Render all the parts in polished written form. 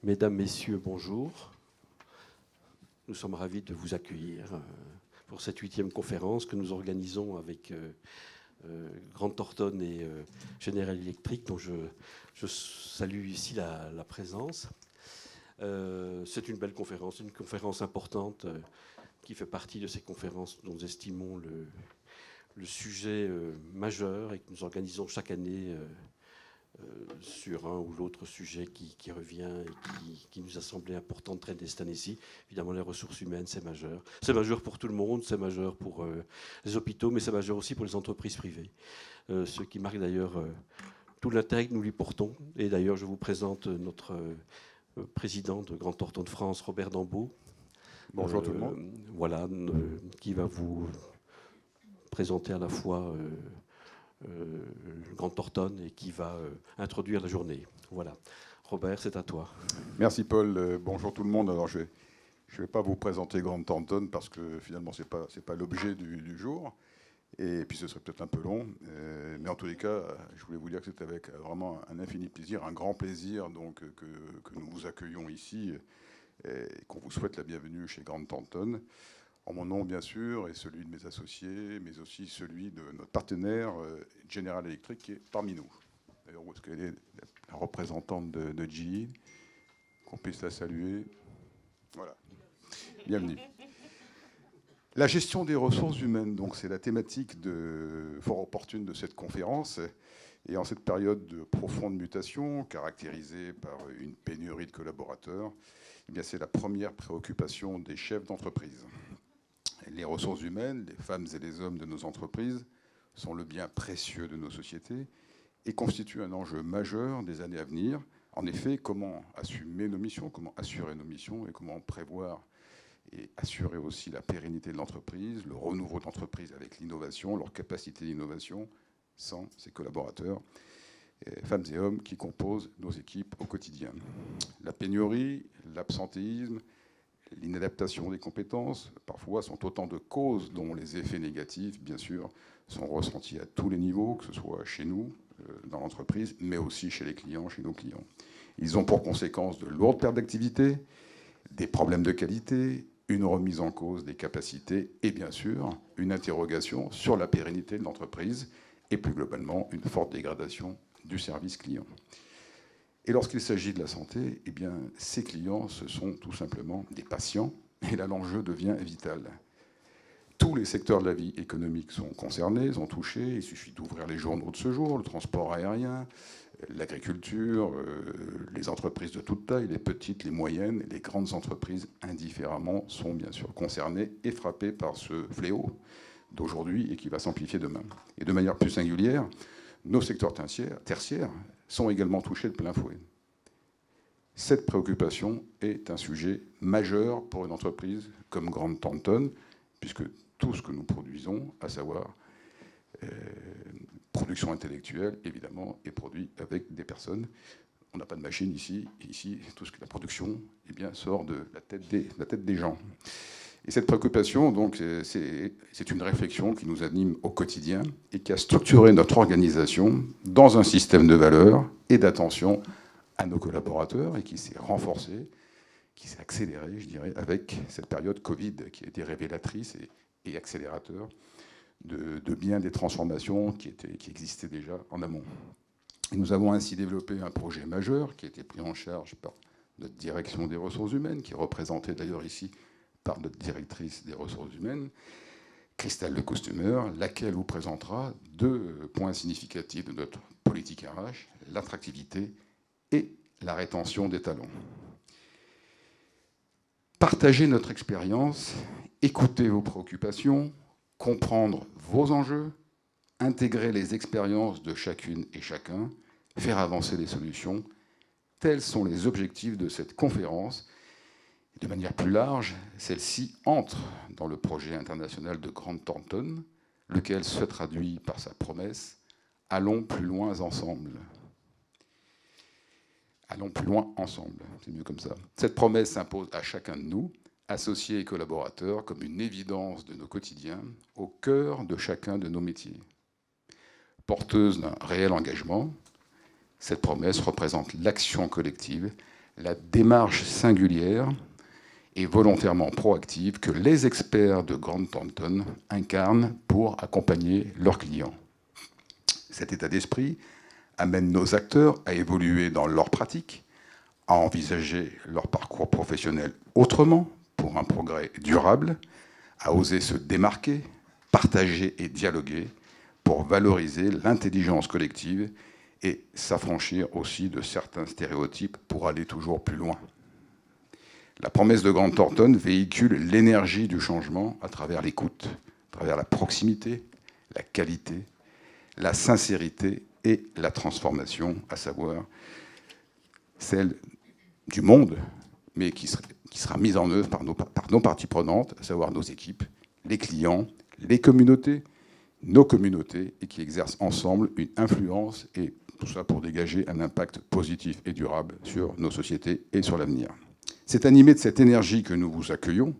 Mesdames, Messieurs, bonjour. Nous sommes ravis de vous accueillir pour cette 8e conférence que nous organisons avec Grant Thornton et General Electric, dont je salue ici la présence. C'est une belle conférence, une conférence importante qui fait partie de ces conférences dont nous estimons le sujet majeur et que nous organisons chaque année sur un ou l'autre sujet qui revient et qui nous a semblé important de traiter cette année-ci. Évidemment, les ressources humaines, c'est majeur. C'est majeur pour tout le monde, c'est majeur pour les hôpitaux, mais c'est majeur aussi pour les entreprises privées. Ce qui marque d'ailleurs tout l'intérêt que nous lui portons. Et d'ailleurs, je vous présente notre président de Grant Thornton France, Robert Dambeau. Bonjour tout le monde. Voilà, qui va vous présenter à la fois Grant Thornton et qui va introduire la journée. Voilà. Robert, c'est à toi. Merci Paul. Bonjour tout le monde. Alors je vais pas vous présenter Grant Thornton parce que finalement c'est pas l'objet du jour. Et puis ce serait peut-être un peu long. Mais en tous les cas, je voulais vous dire que c'est avec vraiment un infini plaisir, un grand plaisir donc, que nous vous accueillons ici et qu'on vous souhaite la bienvenue chez Grant Thornton. En mon nom, bien sûr, et celui de mes associés, mais aussi celui de notre partenaire, General Electric, qui est parmi nous. D'ailleurs, où est-ce qu'elle est, la représentante de GE, qu'on puisse la saluer. Voilà. Bienvenue. La gestion des ressources humaines, donc, c'est la thématique fort opportune de cette conférence. Et en cette période de profonde mutation, caractérisée par une pénurie de collaborateurs, eh bien, c'est la première préoccupation des chefs d'entreprise. Les ressources humaines, les femmes et les hommes de nos entreprises, sont le bien précieux de nos sociétés et constituent un enjeu majeur des années à venir. En effet, comment assumer nos missions, comment assurer nos missions et comment prévoir et assurer aussi la pérennité de l'entreprise, le renouveau de l'entreprise avec l'innovation, leur capacité d'innovation, sans ces collaborateurs, femmes et hommes qui composent nos équipes au quotidien. La pénurie, l'absentéisme, l'inadaptation des compétences, parfois, sont autant de causes dont les effets négatifs, bien sûr, sont ressentis à tous les niveaux, que ce soit chez nous, dans l'entreprise, mais aussi chez les clients, chez nos clients. Ils ont pour conséquence de lourdes pertes d'activité, des problèmes de qualité, une remise en cause des capacités et, bien sûr, une interrogation sur la pérennité de l'entreprise et, plus globalement, une forte dégradation du service client. Et lorsqu'il s'agit de la santé, eh bien, ces clients, ce sont tout simplement des patients. Et là, l'enjeu devient vital. Tous les secteurs de la vie économique sont concernés, sont touchés. Il suffit d'ouvrir les journaux de ce jour, le transport aérien, l'agriculture, les entreprises de toute taille, les petites, les moyennes, les grandes entreprises, indifféremment, sont bien sûr concernées et frappées par ce fléau d'aujourd'hui et qui va s'amplifier demain. Et de manière plus singulière, nos secteurs tertiaires sont également touchés de plein fouet. Cette préoccupation est un sujet majeur pour une entreprise comme Grant Thornton, puisque tout ce que nous produisons, à savoir production intellectuelle, évidemment, est produit avec des personnes. On n'a pas de machine ici. Ici, tout ce que la production eh bien, sort de la tête des gens. Et cette préoccupation, donc, c'est une réflexion qui nous anime au quotidien et qui a structuré notre organisation dans un système de valeurs et d'attention à nos collaborateurs et qui s'est renforcé, qui s'est accéléré, je dirais, avec cette période Covid qui a été révélatrice et accélérateur de bien des transformations qui existaient déjà en amont. Et nous avons ainsi développé un projet majeur qui a été pris en charge par notre direction des ressources humaines, qui est représentée d'ailleurs ici par notre directrice des ressources humaines, Christelle Le Costumer, laquelle vous présentera 2 points significatifs de notre politique RH, l'attractivité et la rétention des talents. Partagez notre expérience, écoutez vos préoccupations, comprendre vos enjeux, intégrer les expériences de chacune et chacun, faire avancer les solutions. Tels sont les objectifs de cette conférence. De manière plus large, celle-ci entre dans le projet international de Grant Thornton, lequel se traduit par sa promesse « Allons plus loin ensemble ». Allons plus loin ensemble, c'est mieux comme ça. Cette promesse s'impose à chacun de nous, associés et collaborateurs, comme une évidence de nos quotidiens, au cœur de chacun de nos métiers. Porteuse d'un réel engagement, cette promesse représente l'action collective, la démarche singulière et volontairement proactive que les experts de Grant Thornton incarnent pour accompagner leurs clients. Cet état d'esprit amène nos acteurs à évoluer dans leur pratique, à envisager leur parcours professionnel autrement pour un progrès durable, à oser se démarquer, partager et dialoguer pour valoriser l'intelligence collective et s'affranchir aussi de certains stéréotypes pour aller toujours plus loin. La promesse de Grant Thornton véhicule l'énergie du changement à travers l'écoute, à travers la proximité, la qualité, la sincérité et la transformation, à savoir celle du monde, mais qui sera mise en œuvre par nos parties prenantes, à savoir nos équipes, les clients, les communautés, nos communautés, et qui exercent ensemble une influence, et tout ça pour dégager un impact positif et durable sur nos sociétés et sur l'avenir. C'est animé de cette énergie que nous vous accueillons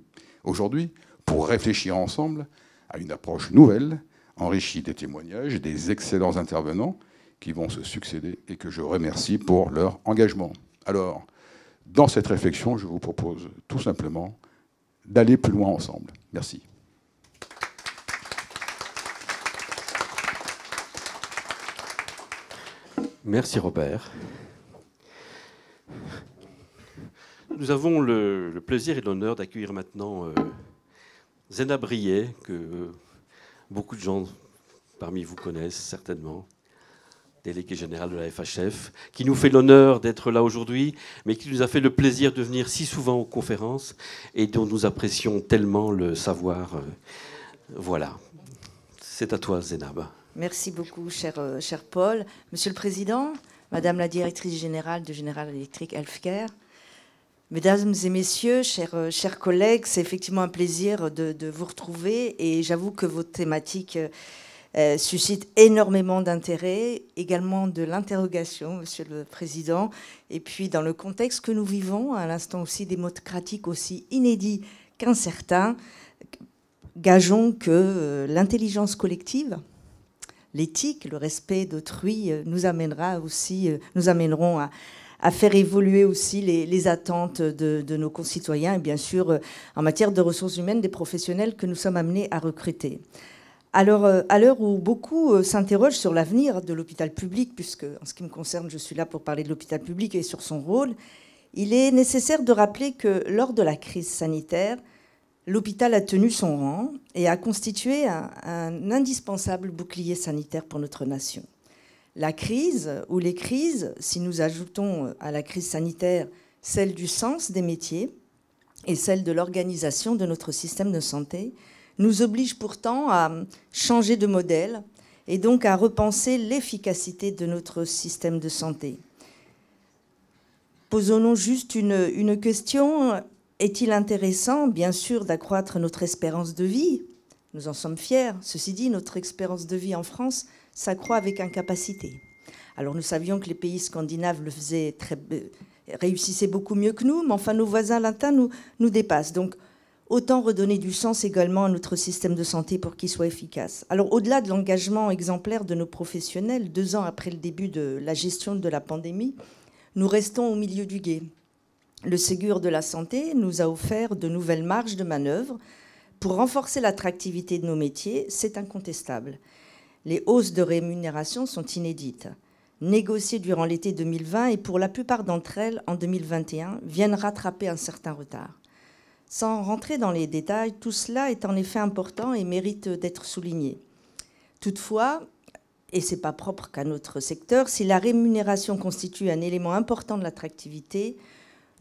aujourd'hui pour réfléchir ensemble à une approche nouvelle, enrichie des témoignages des excellents intervenants qui vont se succéder et que je remercie pour leur engagement. Alors, dans cette réflexion, je vous propose tout simplement d'aller plus loin ensemble. Merci. Merci Robert. Nous avons le plaisir et l'honneur d'accueillir maintenant Zéna Briet, que beaucoup de gens parmi vous connaissent certainement, déléguée générale de la FHF, qui nous fait l'honneur d'être là aujourd'hui, mais qui nous a fait le plaisir de venir si souvent aux conférences et dont nous apprécions tellement le savoir. Voilà. C'est à toi, Zénab. Merci beaucoup, cher Paul. Monsieur le Président, Madame la Directrice Générale de General Electric Healthcare, Mesdames et Messieurs, chers collègues, c'est effectivement un plaisir de vous retrouver et j'avoue que vos thématiques suscitent énormément d'intérêt, également de l'interrogation, Monsieur le Président. Et puis, dans le contexte que nous vivons, à l'instant aussi démocratique aussi inédit qu'incertain, gageons que l'intelligence collective, l'éthique, le respect d'autrui nous amèneront à faire évoluer aussi les attentes de nos concitoyens et bien sûr en matière de ressources humaines des professionnels que nous sommes amenés à recruter. Alors, à l'heure où beaucoup s'interrogent sur l'avenir de l'hôpital public, puisque en ce qui me concerne, je suis là pour parler de l'hôpital public et sur son rôle, il est nécessaire de rappeler que lors de la crise sanitaire, l'hôpital a tenu son rang et a constitué un indispensable bouclier sanitaire pour notre nation. La crise, ou les crises, si nous ajoutons à la crise sanitaire celle du sens des métiers et celle de l'organisation de notre système de santé, nous oblige pourtant à changer de modèle et donc à repenser l'efficacité de notre système de santé. Posons-nous juste une question. Est-il intéressant, bien sûr, d'accroître notre espérance de vie? Nous en sommes fiers. Ceci dit, notre espérance de vie en France s'accroît avec incapacité. Alors nous savions que les pays scandinaves le faisaient réussissaient beaucoup mieux que nous, mais enfin nos voisins latins nous dépassent. Donc autant redonner du sens également à notre système de santé pour qu'il soit efficace. Alors au-delà de l'engagement exemplaire de nos professionnels, 2 ans après le début de la gestion de la pandémie, nous restons au milieu du gué. Le Ségur de la santé nous a offert de nouvelles marges de manœuvre pour renforcer l'attractivité de nos métiers, c'est incontestable. Les hausses de rémunération sont inédites. Négociées durant l'été 2020 et pour la plupart d'entre elles en 2021 viennent rattraper un certain retard. Sans rentrer dans les détails, tout cela est en effet important et mérite d'être souligné. Toutefois, et ce n'est pas propre qu'à notre secteur, si la rémunération constitue un élément important de l'attractivité,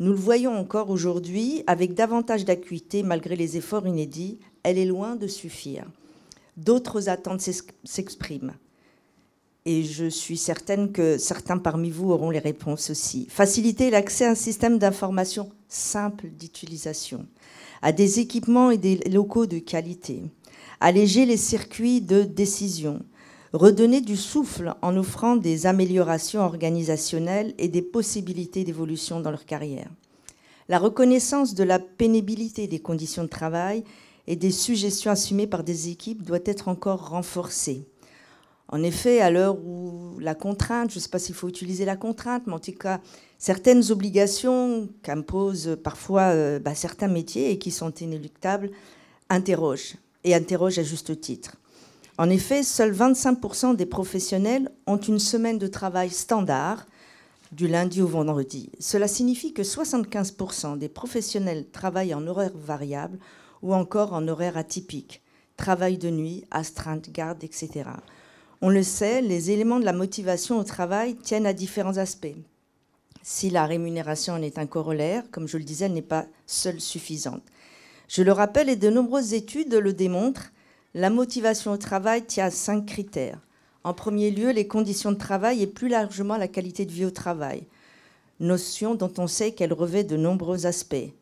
nous le voyons encore aujourd'hui, avec davantage d'acuité, malgré les efforts inédits, elle est loin de suffire. D'autres attentes s'expriment. Et je suis certaine que certains parmi vous auront les réponses aussi. Faciliter l'accès à un système d'information simple d'utilisation, à des équipements et des locaux de qualité, alléger les circuits de décision, redonner du souffle en offrant des améliorations organisationnelles et des possibilités d'évolution dans leur carrière. La reconnaissance de la pénibilité des conditions de travail et des suggestions assumées par des équipes doit être encore renforcée. En effet, à l'heure où la contrainte, je ne sais pas s'il faut utiliser la contrainte, mais en tout cas, certaines obligations qu'imposent parfois certains métiers et qui sont inéluctables interrogent, et interrogent à juste titre. En effet, seuls 25% des professionnels ont une semaine de travail standard du lundi au vendredi. Cela signifie que 75% des professionnels travaillent en horaire variable ou encore en horaire atypique, travail de nuit, astreinte, garde, etc. On le sait, les éléments de la motivation au travail tiennent à différents aspects. Si la rémunération en est un corollaire, comme je le disais, elle n'est pas seule suffisante. Je le rappelle, et de nombreuses études le démontrent, la motivation au travail tient à 5 critères. En premier lieu, les conditions de travail et plus largement la qualité de vie au travail. Notion dont on sait qu'elle revêt de nombreux aspects.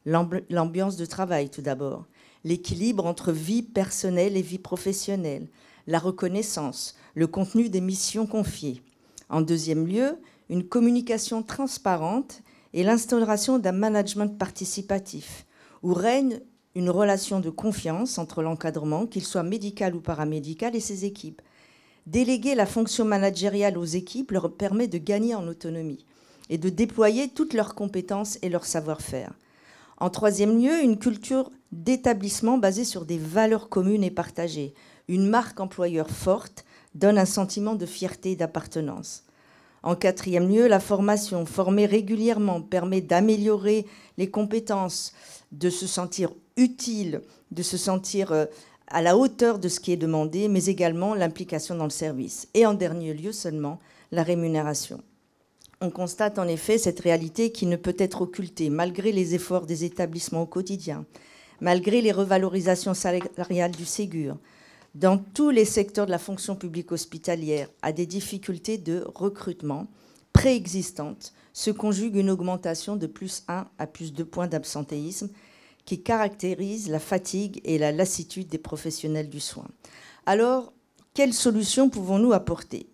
L'ambiance de travail, tout d'abord. L'équilibre entre vie personnelle et vie professionnelle. La reconnaissance, le contenu des missions confiées. En deuxième lieu, une communication transparente et l'instauration d'un management participatif, où règne une relation de confiance entre l'encadrement, qu'il soit médical ou paramédical, et ses équipes. Déléguer la fonction managériale aux équipes leur permet de gagner en autonomie et de déployer toutes leurs compétences et leur savoir-faire. En troisième lieu, une culture d'établissement basée sur des valeurs communes et partagées. Une marque employeur forte donne un sentiment de fierté et d'appartenance. En quatrième lieu, la formation, formée régulièrement, permet d'améliorer les compétences, de se sentir utile, de se sentir à la hauteur de ce qui est demandé, mais également l'implication dans le service. Et en dernier lieu seulement, la rémunération. On constate en effet cette réalité qui ne peut être occultée, malgré les efforts des établissements au quotidien, malgré les revalorisations salariales du Ségur. Dans tous les secteurs de la fonction publique hospitalière, à des difficultés de recrutement préexistantes, se conjugue une augmentation de plus 1 à plus 2 points d'absentéisme qui caractérise la fatigue et la lassitude des professionnels du soin. Alors, quelles solutions pouvons-nous apporter ?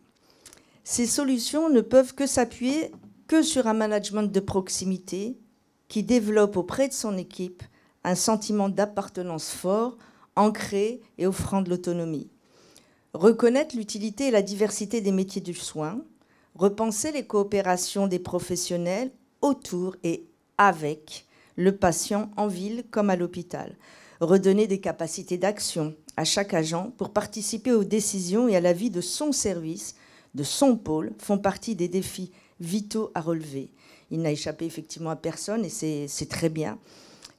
Ces solutions ne peuvent que s'appuyer que sur un management de proximité qui développe auprès de son équipe un sentiment d'appartenance fort, ancré et offrant de l'autonomie. Reconnaître l'utilité et la diversité des métiers du soin, repenser les coopérations des professionnels autour et avec le patient en ville comme à l'hôpital, redonner des capacités d'action à chaque agent pour participer aux décisions et à la vie de son service, de son pôle, font partie des défis vitaux à relever. Il n'a échappé effectivement à personne, et c'est très bien,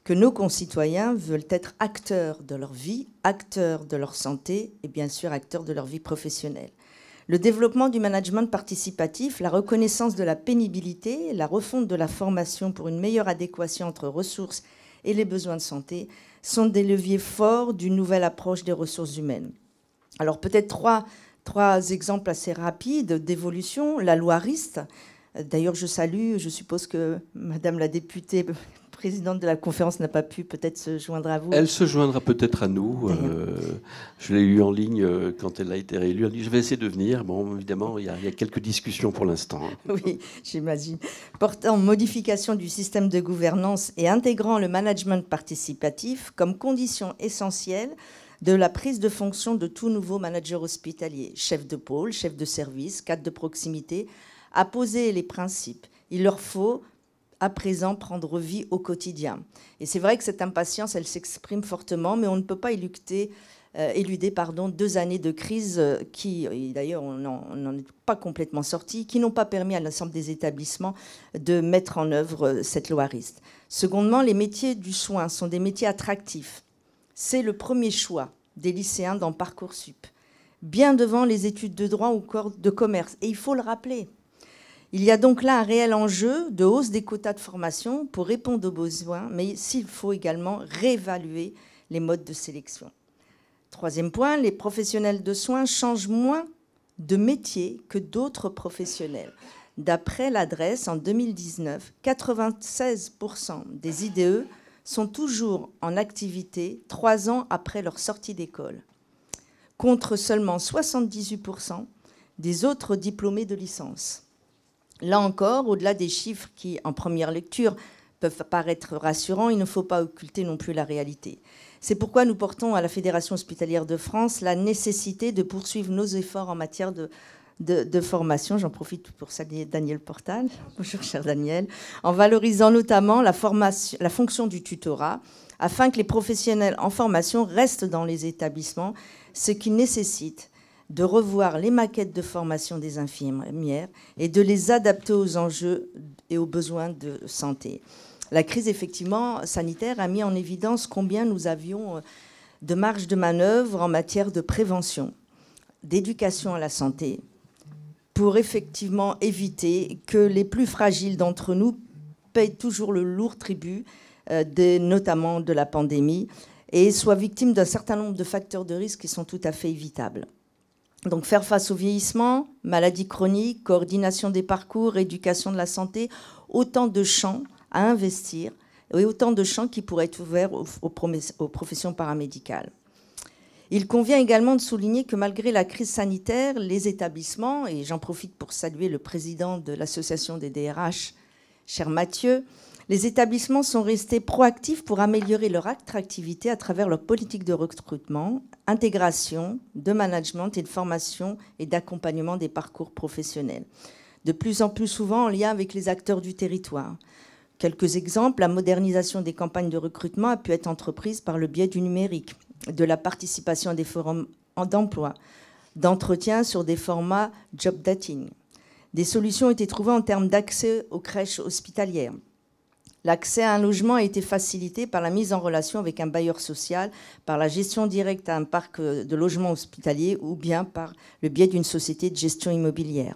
que nos concitoyens veulent être acteurs de leur vie, acteurs de leur santé et bien sûr acteurs de leur vie professionnelle. Le développement du management participatif, la reconnaissance de la pénibilité, la refonte de la formation pour une meilleure adéquation entre ressources et les besoins de santé sont des leviers forts d'une nouvelle approche des ressources humaines. Alors peut-être trois exemples assez rapides d'évolution. La loi Rist, d'ailleurs je salue, je suppose que Madame la députée présidente de la conférence n'a pas pu peut-être se joindre à vous. Elle se joindra peut-être à nous. Je l'ai eu en ligne quand elle a été réélue. Elle dit, je vais essayer de venir. Bon, évidemment, il y a quelques discussions pour l'instant. Oui, j'imagine. Portant modification du système de gouvernance et intégrant le management participatif comme condition essentielle de la prise de fonction de tout nouveau manager hospitalier, chef de pôle, chef de service, cadre de proximité, à poser les principes. Il leur faut à présent prendre vie au quotidien. Et c'est vrai que cette impatience, elle s'exprime fortement, mais on ne peut pas éluder 2 années de crise qui, d'ailleurs, on n'en est pas complètement sorti, qui n'ont pas permis à l'ensemble des établissements de mettre en œuvre cette loi Rist. Secondement, les métiers du soin sont des métiers attractifs. C'est le premier choix des lycéens dans Parcoursup, bien devant les études de droit ou de commerce. Et il faut le rappeler. Il y a donc là un réel enjeu de hausse des quotas de formation pour répondre aux besoins, mais s'il faut également réévaluer les modes de sélection. Troisième point, les professionnels de soins changent moins de métier que d'autres professionnels. D'après l'adresse, en 2019, 96% des IDE sont toujours en activité 3 ans après leur sortie d'école, contre seulement 78% des autres diplômés de licence. Là encore, au-delà des chiffres qui, en première lecture, peuvent paraître rassurants, il ne faut pas occulter non plus la réalité. C'est pourquoi nous portons à la Fédération hospitalière de France la nécessité de poursuivre nos efforts en matière de formation. J'en profite pour saluer Daniel Portal. Bonjour, cher Daniel. En valorisant notamment la fonction du tutorat, afin que les professionnels en formation restent dans les établissements, ce qui nécessite de revoir les maquettes de formation des infirmières et de les adapter aux enjeux et aux besoins de santé. La crise, effectivement, sanitaire a mis en évidence combien nous avions de marge de manœuvre en matière de prévention, d'éducation à la santé, pour effectivement éviter que les plus fragiles d'entre nous payent toujours le lourd tribut, notamment de la pandémie, et soient victimes d'un certain nombre de facteurs de risque qui sont tout à fait évitables. Donc faire face au vieillissement, maladies chroniques, coordination des parcours, éducation de la santé, autant de champs à investir et autant de champs qui pourraient être ouverts aux professions paramédicales. Il convient également de souligner que malgré la crise sanitaire, les établissements, et j'en profite pour saluer le président de l'association des DRH, cher Mathieu, les établissements sont restés proactifs pour améliorer leur attractivité à travers leur politique de recrutement, intégration, de management et de formation et d'accompagnement des parcours professionnels. De plus en plus souvent en lien avec les acteurs du territoire. Quelques exemples, la modernisation des campagnes de recrutement a pu être entreprise par le biais du numérique, de la participation à des forums d'emploi, d'entretien sur des formats job dating. Des solutions ont été trouvées en termes d'accès aux crèches hospitalières. L'accès à un logement a été facilité par la mise en relation avec un bailleur social, par la gestion directe à un parc de logements hospitaliers ou bien par le biais d'une société de gestion immobilière.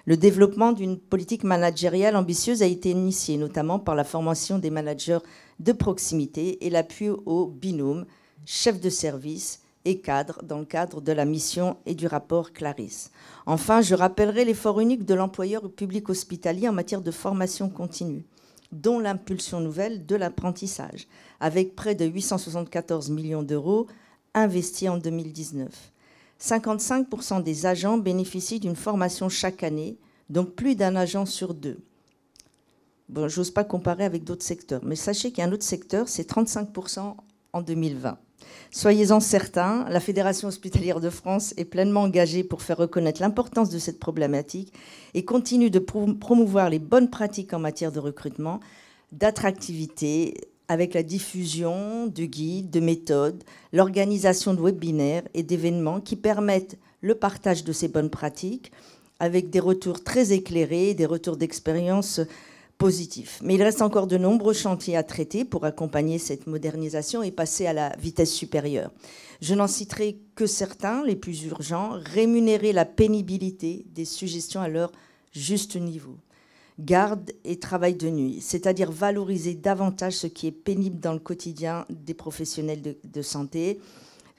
Le développement d'une politique managériale ambitieuse a été initié, notamment par la formation des managers de proximité et l'appui aux binômes, chefs de service et cadres, dans le cadre de la mission et du rapport Clarisse. Enfin, je rappellerai l'effort unique de l'employeur public hospitalier en matière de formation continue, dont l'impulsion nouvelle de l'apprentissage, avec près de 874 millions d'euros investis en 2019. 55% des agents bénéficient d'une formation chaque année, donc plus d'un agent sur deux. Bon, j'ose pas comparer avec d'autres secteurs, mais sachez qu'il y a un autre secteur, c'est 35% en 2020. Soyez-en certains, la Fédération hospitalière de France est pleinement engagée pour faire reconnaître l'importance de cette problématique et continue de promouvoir les bonnes pratiques en matière de recrutement, d'attractivité, avec la diffusion de guides, de méthodes, l'organisation de webinaires et d'événements qui permettent le partage de ces bonnes pratiques avec des retours très éclairés, des retours d'expérience positifs. Mais il reste encore de nombreux chantiers à traiter pour accompagner cette modernisation et passer à la vitesse supérieure. Je n'en citerai que certains, les plus urgents: rémunérer la pénibilité des suggestions à leur juste niveau. Garde et travail de nuit, c'est-à-dire valoriser davantage ce qui est pénible dans le quotidien des professionnels de santé,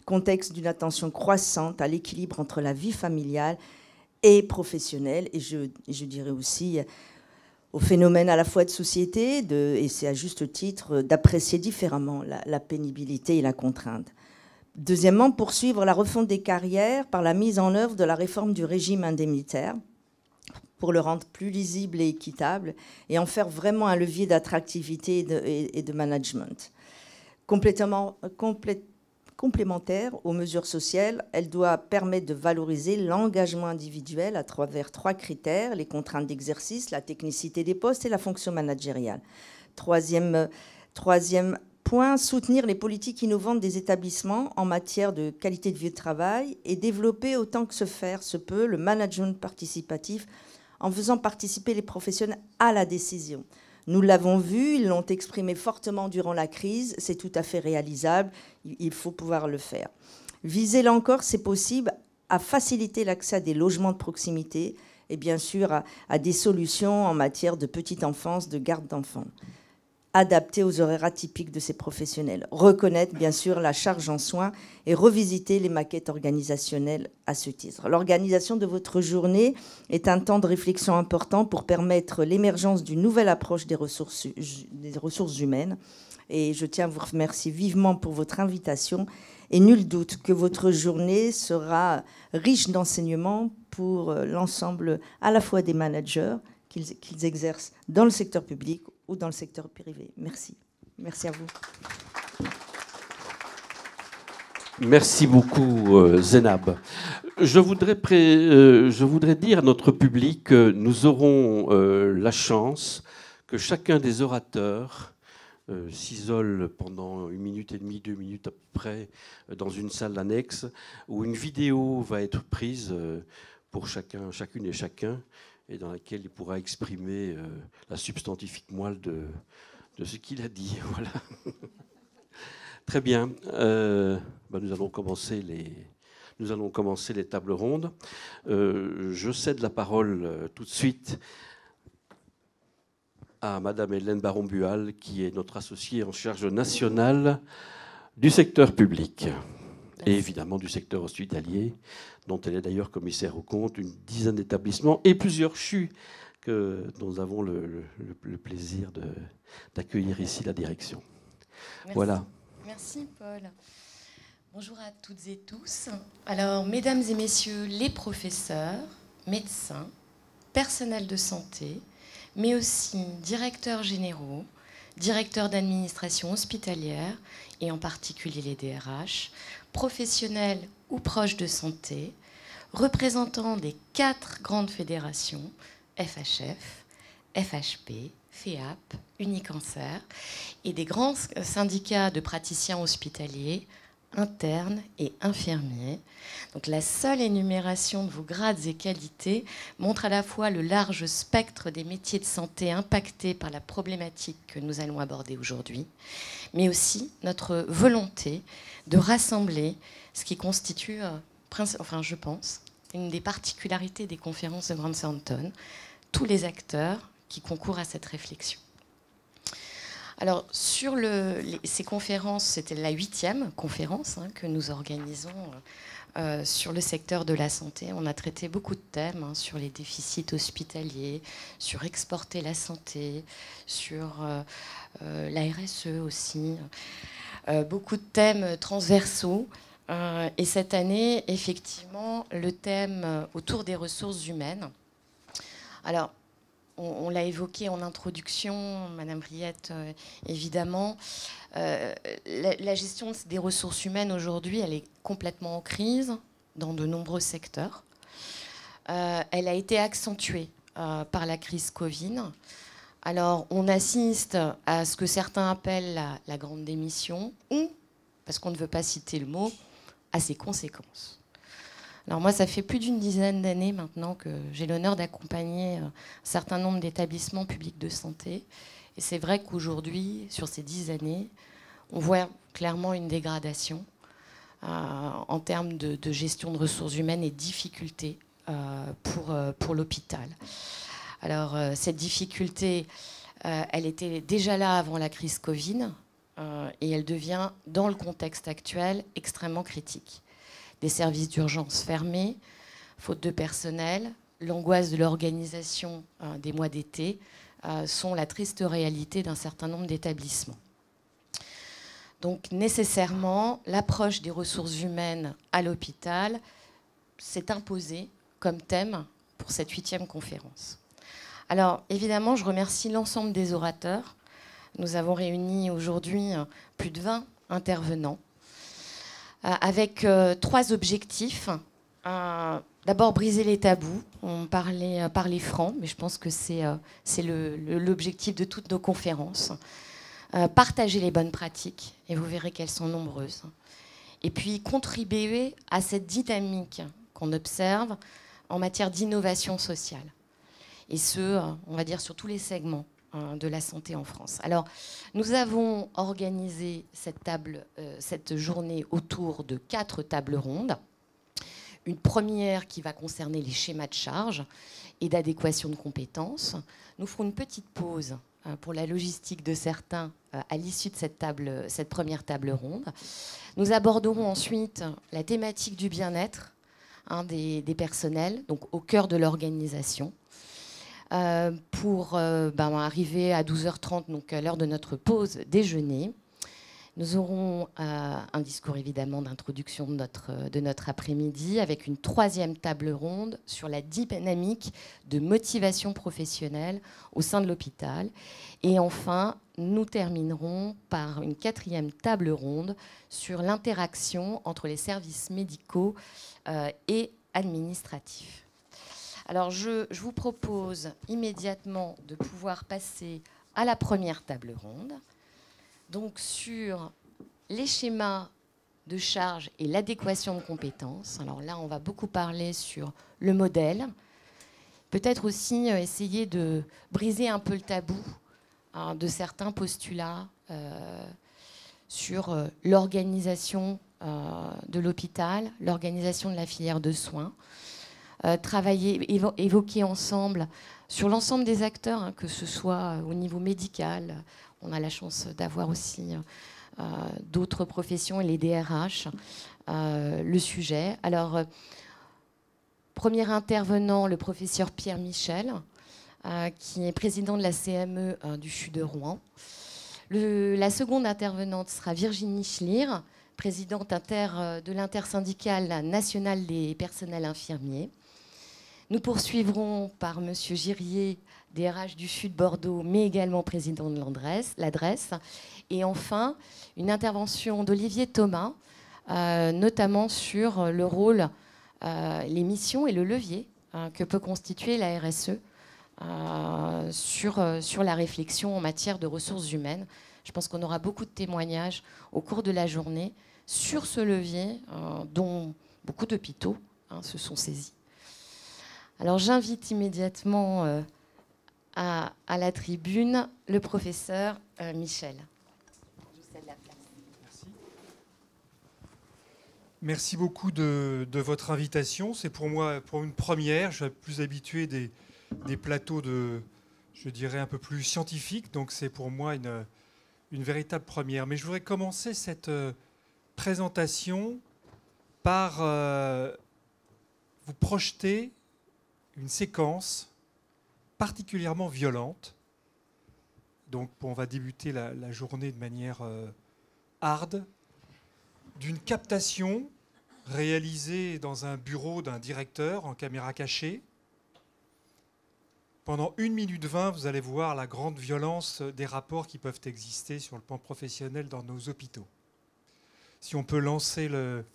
contexte d'une attention croissante à l'équilibre entre la vie familiale et professionnelle, et je dirais aussi au phénomène à la fois de société, et c'est à juste titre, d'apprécier différemment la pénibilité et la contrainte. Deuxièmement, poursuivre la refonte des carrières par la mise en œuvre de la réforme du régime indemnitaire, pour le rendre plus lisible et équitable, et en faire vraiment un levier d'attractivité et de management. Complémentaire aux mesures sociales, elle doit permettre de valoriser l'engagement individuel à travers 3 critères: les contraintes d'exercice, la technicité des postes et la fonction managériale. Troisième point, soutenir les politiques innovantes des établissements en matière de qualité de vie de travail et développer autant que se faire se peut le management participatif en faisant participer les professionnels à la décision. Nous l'avons vu, ils l'ont exprimé fortement durant la crise, c'est tout à fait réalisable, il faut pouvoir le faire. Viser, là encore, c'est possible, à faciliter l'accès à des logements de proximité et bien sûr à des solutions en matière de petite enfance, de garde d'enfants, adaptées aux horaires atypiques de ces professionnels. Reconnaître, bien sûr, la charge en soins et revisiter les maquettes organisationnelles à ce titre. L'organisation de votre journée est un temps de réflexion important pour permettre l'émergence d'une nouvelle approche des ressources humaines. Et je tiens à vous remercier vivement pour votre invitation. Et nul doute que votre journée sera riche d'enseignements pour l'ensemble à la fois des managers qu'ils exercent dans le secteur public ou dans le secteur privé. Merci. Merci à vous. Merci beaucoup, Zénab. Je voudrais dire à notre public que nous aurons la chance que chacun des orateurs s'isole pendant 1 minute et demie, 2 minutes à peu près, dans une salle annexe où une vidéo va être prise pour chacune et chacun, et dans laquelle il pourra exprimer la substantifique moelle de ce qu'il a dit. Voilà. Très bien. Nous allons commencer les tables rondes. Je cède la parole tout de suite à Madame Hélène Baron-Bual, qui est notre associée en charge nationale du secteur public. Et évidemment du secteur hospitalier, dont elle est d'ailleurs commissaire aux comptes, une dizaine d'établissements et plusieurs CHU dont nous avons le plaisir d'accueillir ici la direction. Merci. Voilà. Merci Paul. Bonjour à toutes et tous. Alors, mesdames et messieurs les professeurs, médecins, personnel de santé, mais aussi directeurs généraux, directeurs d'administration hospitalière et en particulier les DRH, professionnels ou proches de santé, représentants des 4 grandes fédérations, FHF, FHP, FEAP, Unicancer, et des grands syndicats de praticiens hospitaliers, internes et infirmiers. Donc la seule énumération de vos grades et qualités montre à la fois le large spectre des métiers de santé impactés par la problématique que nous allons aborder aujourd'hui, mais aussi notre volonté de rassembler ce qui constitue, je pense, une des particularités des conférences de Grant Thornton, tous les acteurs qui concourent à cette réflexion. Alors, sur ces conférences, c'était la 8e conférence que nous organisons sur le secteur de la santé. On a traité beaucoup de thèmes sur les déficits hospitaliers, sur exporter la santé, sur la RSE aussi. Beaucoup de thèmes transversaux. Et cette année, effectivement, le thème autour des ressources humaines. Alors, on l'a évoqué en introduction, Madame Briette, évidemment. La gestion des ressources humaines aujourd'hui, elle est complètement en crise dans de nombreux secteurs. Elle a été accentuée par la crise Covid. Alors, on assiste à ce que certains appellent la grande démission, ou, parce qu'on ne veut pas citer le mot, à ses conséquences. Alors moi, ça fait plus d'une dizaine d'années maintenant que j'ai l'honneur d'accompagner un certain nombre d'établissements publics de santé. Et c'est vrai qu'aujourd'hui, sur ces 10 années, on voit clairement une dégradation en termes de gestion de ressources humaines et difficultés pour l'hôpital. Alors cette difficulté, elle était déjà là avant la crise Covid et elle devient, dans le contexte actuel, extrêmement critique. Des services d'urgence fermés, faute de personnel, l'angoisse de l'organisation des mois d'été sont la triste réalité d'un certain nombre d'établissements. Donc nécessairement, l'approche des ressources humaines à l'hôpital s'est imposée comme thème pour cette 8e conférence. Alors évidemment, je remercie l'ensemble des orateurs. Nous avons réuni aujourd'hui plus de 20 intervenants avec 3 objectifs. D'abord, briser les tabous. On parlait franc, mais je pense que c'est l'objectif de toutes nos conférences. Partager les bonnes pratiques, et vous verrez qu'elles sont nombreuses. Et puis, contribuer à cette dynamique qu'on observe en matière d'innovation sociale. Et ce, on va dire, sur tous les segments de la santé en France. Alors, nous avons organisé cette journée autour de 4 tables rondes. Une première qui va concerner les schémas de charge et d'adéquation de compétences. Nous ferons une petite pause pour la logistique de certains à l'issue de cette première table ronde. Nous aborderons ensuite la thématique du bien-être des personnels, donc au cœur de l'organisation. Pour arriver à 12h30, donc à l'heure de notre pause déjeuner. Nous aurons un discours évidemment d'introduction de notre après-midi avec une troisième table ronde sur la dynamique de motivation professionnelle au sein de l'hôpital. Et enfin, nous terminerons par une quatrième table ronde sur l'interaction entre les services médicaux et administratifs. Alors je vous propose immédiatement de pouvoir passer à la première table ronde. Donc sur les schémas de charge et l'adéquation de compétences. Alors là, on va beaucoup parler sur le modèle. Peut-être aussi essayer de briser un peu le tabou de certains postulats sur l'organisation de l'hôpital, l'organisation de la filière de soins. Évoquer ensemble sur l'ensemble des acteurs, que ce soit au niveau médical. On a la chance d'avoir aussi d'autres professions et les DRH, le sujet. Alors, premier intervenant, le professeur Pierre Michel, qui est président de la CME du CHU de Rouen. La seconde intervenante sera Virginie Schlier, présidente de l'intersyndicale nationale des personnels infirmiers. Nous poursuivrons par M. Girier, DRH du CHU de Bordeaux, mais également président de l'adresse. Et enfin, une intervention d'Olivier Thomas, notamment sur le rôle, les missions et le levier que peut constituer la RSE sur la réflexion en matière de ressources humaines. Je pense qu'on aura beaucoup de témoignages au cours de la journée sur ce levier dont beaucoup d'hôpitaux se sont saisis. Alors j'invite immédiatement à la tribune le professeur Michel. Je vous cède la place. Merci. Merci beaucoup de votre invitation. C'est pour moi pour une première. Je suis plus habitué des plateaux je dirais, un peu plus scientifiques. Donc c'est pour moi une véritable première. Mais je voudrais commencer cette présentation par vous projeter une séquence particulièrement violente. Donc on va débuter la journée de manière hard, d'une captation réalisée dans un bureau d'un directeur en caméra cachée. Pendant 1 minute 20, vous allez voir la grande violence des rapports qui peuvent exister sur le plan professionnel dans nos hôpitaux. Si on peut lancer le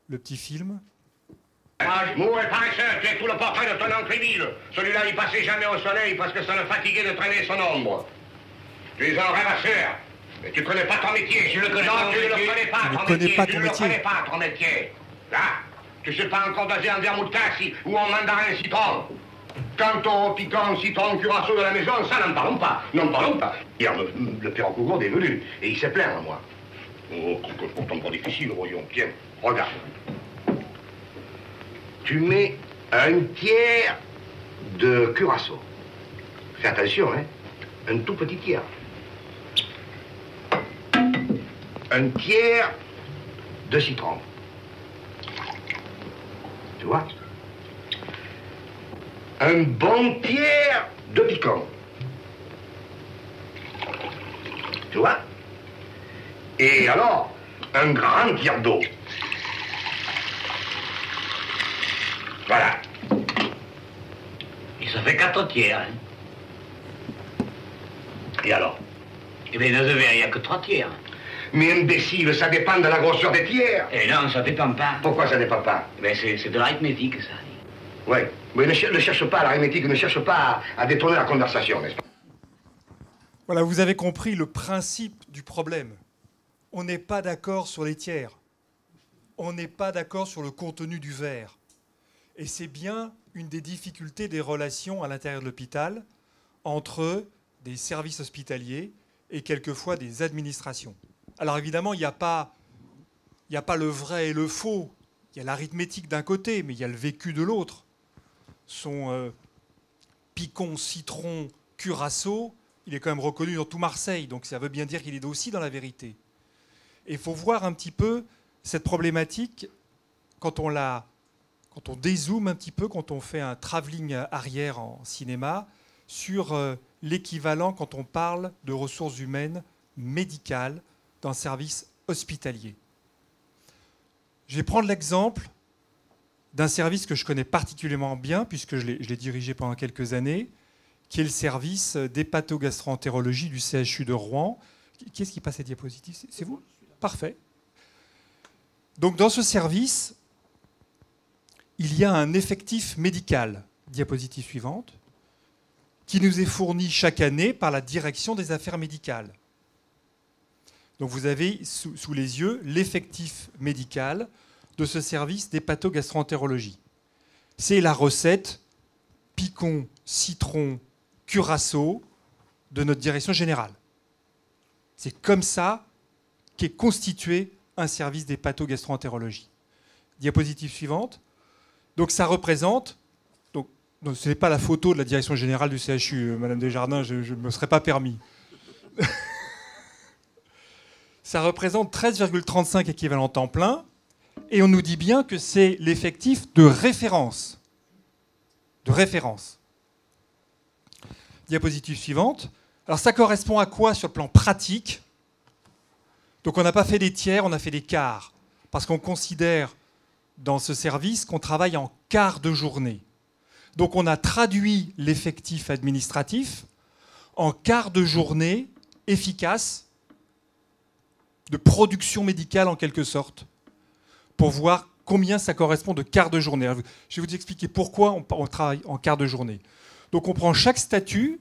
petit film. Mauvais paresseux, tu es tout le portrait de ton oncle Émile. Celui-là, il passait jamais au soleil parce que ça le fatiguait de traîner son ombre. Tu es un rêvasseur, mais tu connais pas ton métier. Je le connais pas. Tu ne le connais pas, ton métier. Tu ne le connais pas, ton métier. Là, tu sais pas encore doser un vermouth cassis ou en mandarin citron. Quant au piquant citron curaçao de la maison, ça, n'en parlons pas. N'en parlons pas. Hier, le père Cougourde est venu et il s'est plaint à moi. Oh, c'est pourtant pas difficile, voyons. Tiens, regarde. Tu mets un tiers de curaçao. Fais attention, hein. Un tout petit tiers. Un tiers de citron. Tu vois? Un bon tiers de piquant. Tu vois? Et alors, un grand tiers d'eau. Voilà. Et ça fait 4 tiers. Hein. Et alors? Eh bien, dans un verre, il n'y a que 3 tiers. Mais imbécile, ça dépend de la grosseur des tiers. Eh non, ça dépend pas. Pourquoi ça dépend pas? Eh bien, c'est de l'arithmétique, ça. Oui, mais ne cherche pas l'arithmétique, ne cherche pas à détourner la conversation, n'est-ce pas? Voilà, vous avez compris le principe du problème. On n'est pas d'accord sur les tiers. On n'est pas d'accord sur le contenu du verre. Et c'est bien une des difficultés des relations à l'intérieur de l'hôpital entre des services hospitaliers et quelquefois des administrations. Alors évidemment, il n'y a pas le vrai et le faux. Il y a l'arithmétique d'un côté, mais il y a le vécu de l'autre. Son picon, citron, curaçao, il est quand même reconnu dans tout Marseille, donc ça veut bien dire qu'il est aussi dans la vérité. Et il faut voir un petit peu cette problématique quand on dézoome un petit peu, quand on fait un travelling arrière en cinéma, sur l'équivalent quand on parle de ressources humaines médicales dans le service hospitalier. Je vais prendre l'exemple d'un service que je connais particulièrement bien, puisque je l'ai dirigé pendant quelques années, qui est le service d'hépatogastro-entérologie du CHU de Rouen. Qui est-ce qui passe les diapositives? C'est vous? Parfait. Donc dans ce service, il y a un effectif médical, diapositive suivante, qui nous est fourni chaque année par la direction des affaires médicales. Donc vous avez sous les yeux l'effectif médical de ce service d'hépatogastro-entérologie. C'est la recette picon, citron, curaçao de notre direction générale. C'est comme ça qu'est constitué un service d'hépatogastro-entérologie. Diapositive suivante. Donc ça représente, donc ce n'est pas la photo de la direction générale du CHU, Madame Desjardins, je ne me serais pas permis. Ça représente 13,35 équivalents temps plein, et on nous dit bien que c'est l'effectif de référence. De référence. Diapositive suivante. Alors ça correspond à quoi sur le plan pratique? Donc on n'a pas fait des tiers, on a fait des quarts. Parce qu'on considère dans ce service qu'on travaille en quart de journée. Donc on a traduit l'effectif administratif en quart de journée efficace de production médicale en quelque sorte, pour voir combien ça correspond de quart de journée. Alors, je vais vous expliquer pourquoi on travaille en quart de journée. Donc on prend chaque statut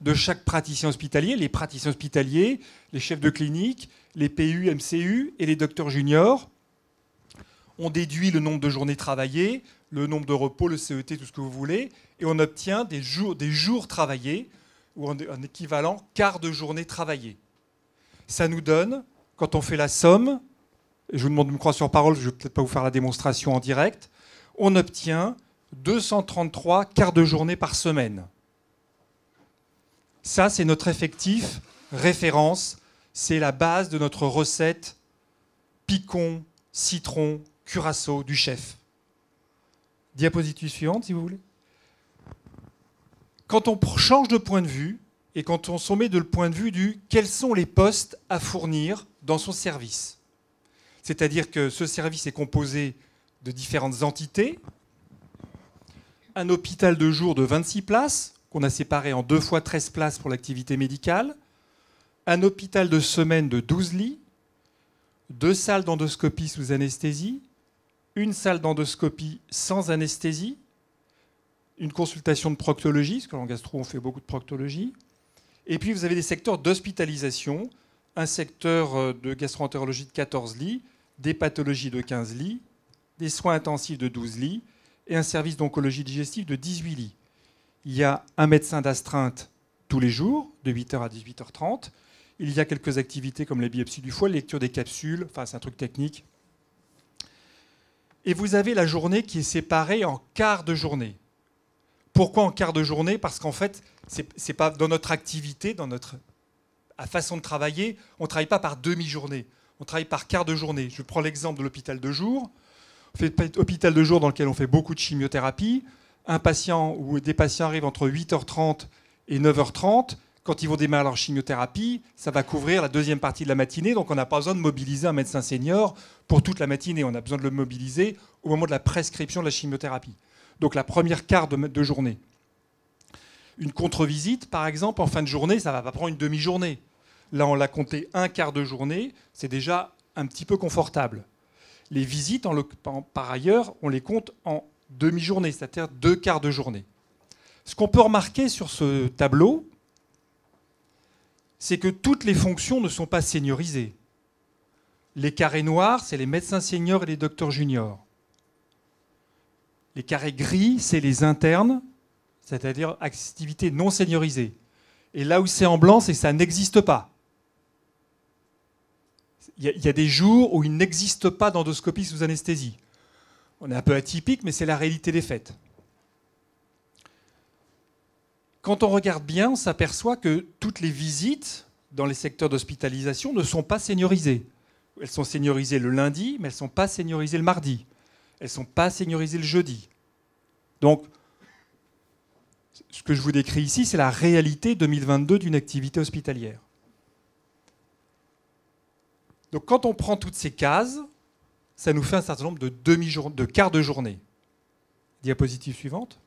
de chaque praticien hospitalier, les praticiens hospitaliers, les chefs de clinique, les PU, MCU et les docteurs juniors. On déduit le nombre de journées travaillées, le nombre de repos, le CET, tout ce que vous voulez, et on obtient des jours travaillés, ou un équivalent quart de journée travaillée. Ça nous donne, quand on fait la somme, et je vous demande de me croire sur parole, je ne vais peut-être pas vous faire la démonstration en direct, on obtient 233 quarts de journée par semaine. Ça, c'est notre effectif référence, c'est la base de notre recette picon, citron, curaçao du chef. Diapositive suivante, si vous voulez. Quand on change de point de vue, et quand on s'en met de le point de vue du quels sont les postes à fournir dans son service. C'est-à-dire que ce service est composé de différentes entités. Un hôpital de jour de 26 places, qu'on a séparé en 2 fois 13 places pour l'activité médicale. Un hôpital de semaine de 12 lits. 2 salles d'endoscopie sous anesthésie. 1 salle d'endoscopie sans anesthésie. Une consultation de proctologie, parce qu'en gastro, on fait beaucoup de proctologie. Et puis, vous avez des secteurs d'hospitalisation, un secteur de gastro-entérologie de 14 lits, des pathologies de 15 lits, des soins intensifs de 12 lits et un service d'oncologie digestive de 18 lits. Il y a un médecin d'astreinte tous les jours, de 8h à 18h30. Il y a quelques activités comme la biopsie du foie, la lecture des capsules, enfin c'est un truc technique. Et vous avez la journée qui est séparée en quarts de journée. Pourquoi en quart de journée? Parce qu'en fait, c'est pas dans notre activité, dans notre façon de travailler, on ne travaille pas par demi-journée, on travaille par quart de journée. Je prends l'exemple de l'hôpital de jour. On fait un hôpital de jour dans lequel on fait beaucoup de chimiothérapie. Un patient ou des patients arrivent entre 8h30 et 9h30. Quand ils vont démarrer leur chimiothérapie, ça va couvrir la deuxième partie de la matinée. Donc on n'a pas besoin de mobiliser un médecin senior pour toute la matinée. On a besoin de le mobiliser au moment de la prescription de la chimiothérapie. Donc la première quart de journée. Une contre-visite, par exemple, en fin de journée, ça ne va pas prendre une demi-journée. Là, on l'a compté un quart de journée, c'est déjà un petit peu confortable. Les visites, par ailleurs, on les compte en demi-journée, c'est-à-dire 2 quarts de journée. Ce qu'on peut remarquer sur ce tableau, c'est que toutes les fonctions ne sont pas seniorisées. Les carrés noirs, c'est les médecins seniors et les docteurs juniors. Les carrés gris, c'est les internes, c'est-à-dire activités non seniorisées. Et là où c'est en blanc, c'est que ça n'existe pas. Il y a des jours où il n'existe pas d'endoscopie sous anesthésie. On est un peu atypique, mais c'est la réalité des faits. Quand on regarde bien, on s'aperçoit que toutes les visites dans les secteurs d'hospitalisation ne sont pas seniorisées. Elles sont seniorisées le lundi, mais elles ne sont pas seniorisées le mardi. Elles ne sont pas seniorisées le jeudi. Donc, ce que je vous décris ici, c'est la réalité 2022 d'une activité hospitalière. Donc quand on prend toutes ces cases, ça nous fait un certain nombre de quarts de journée. Diapositive suivante.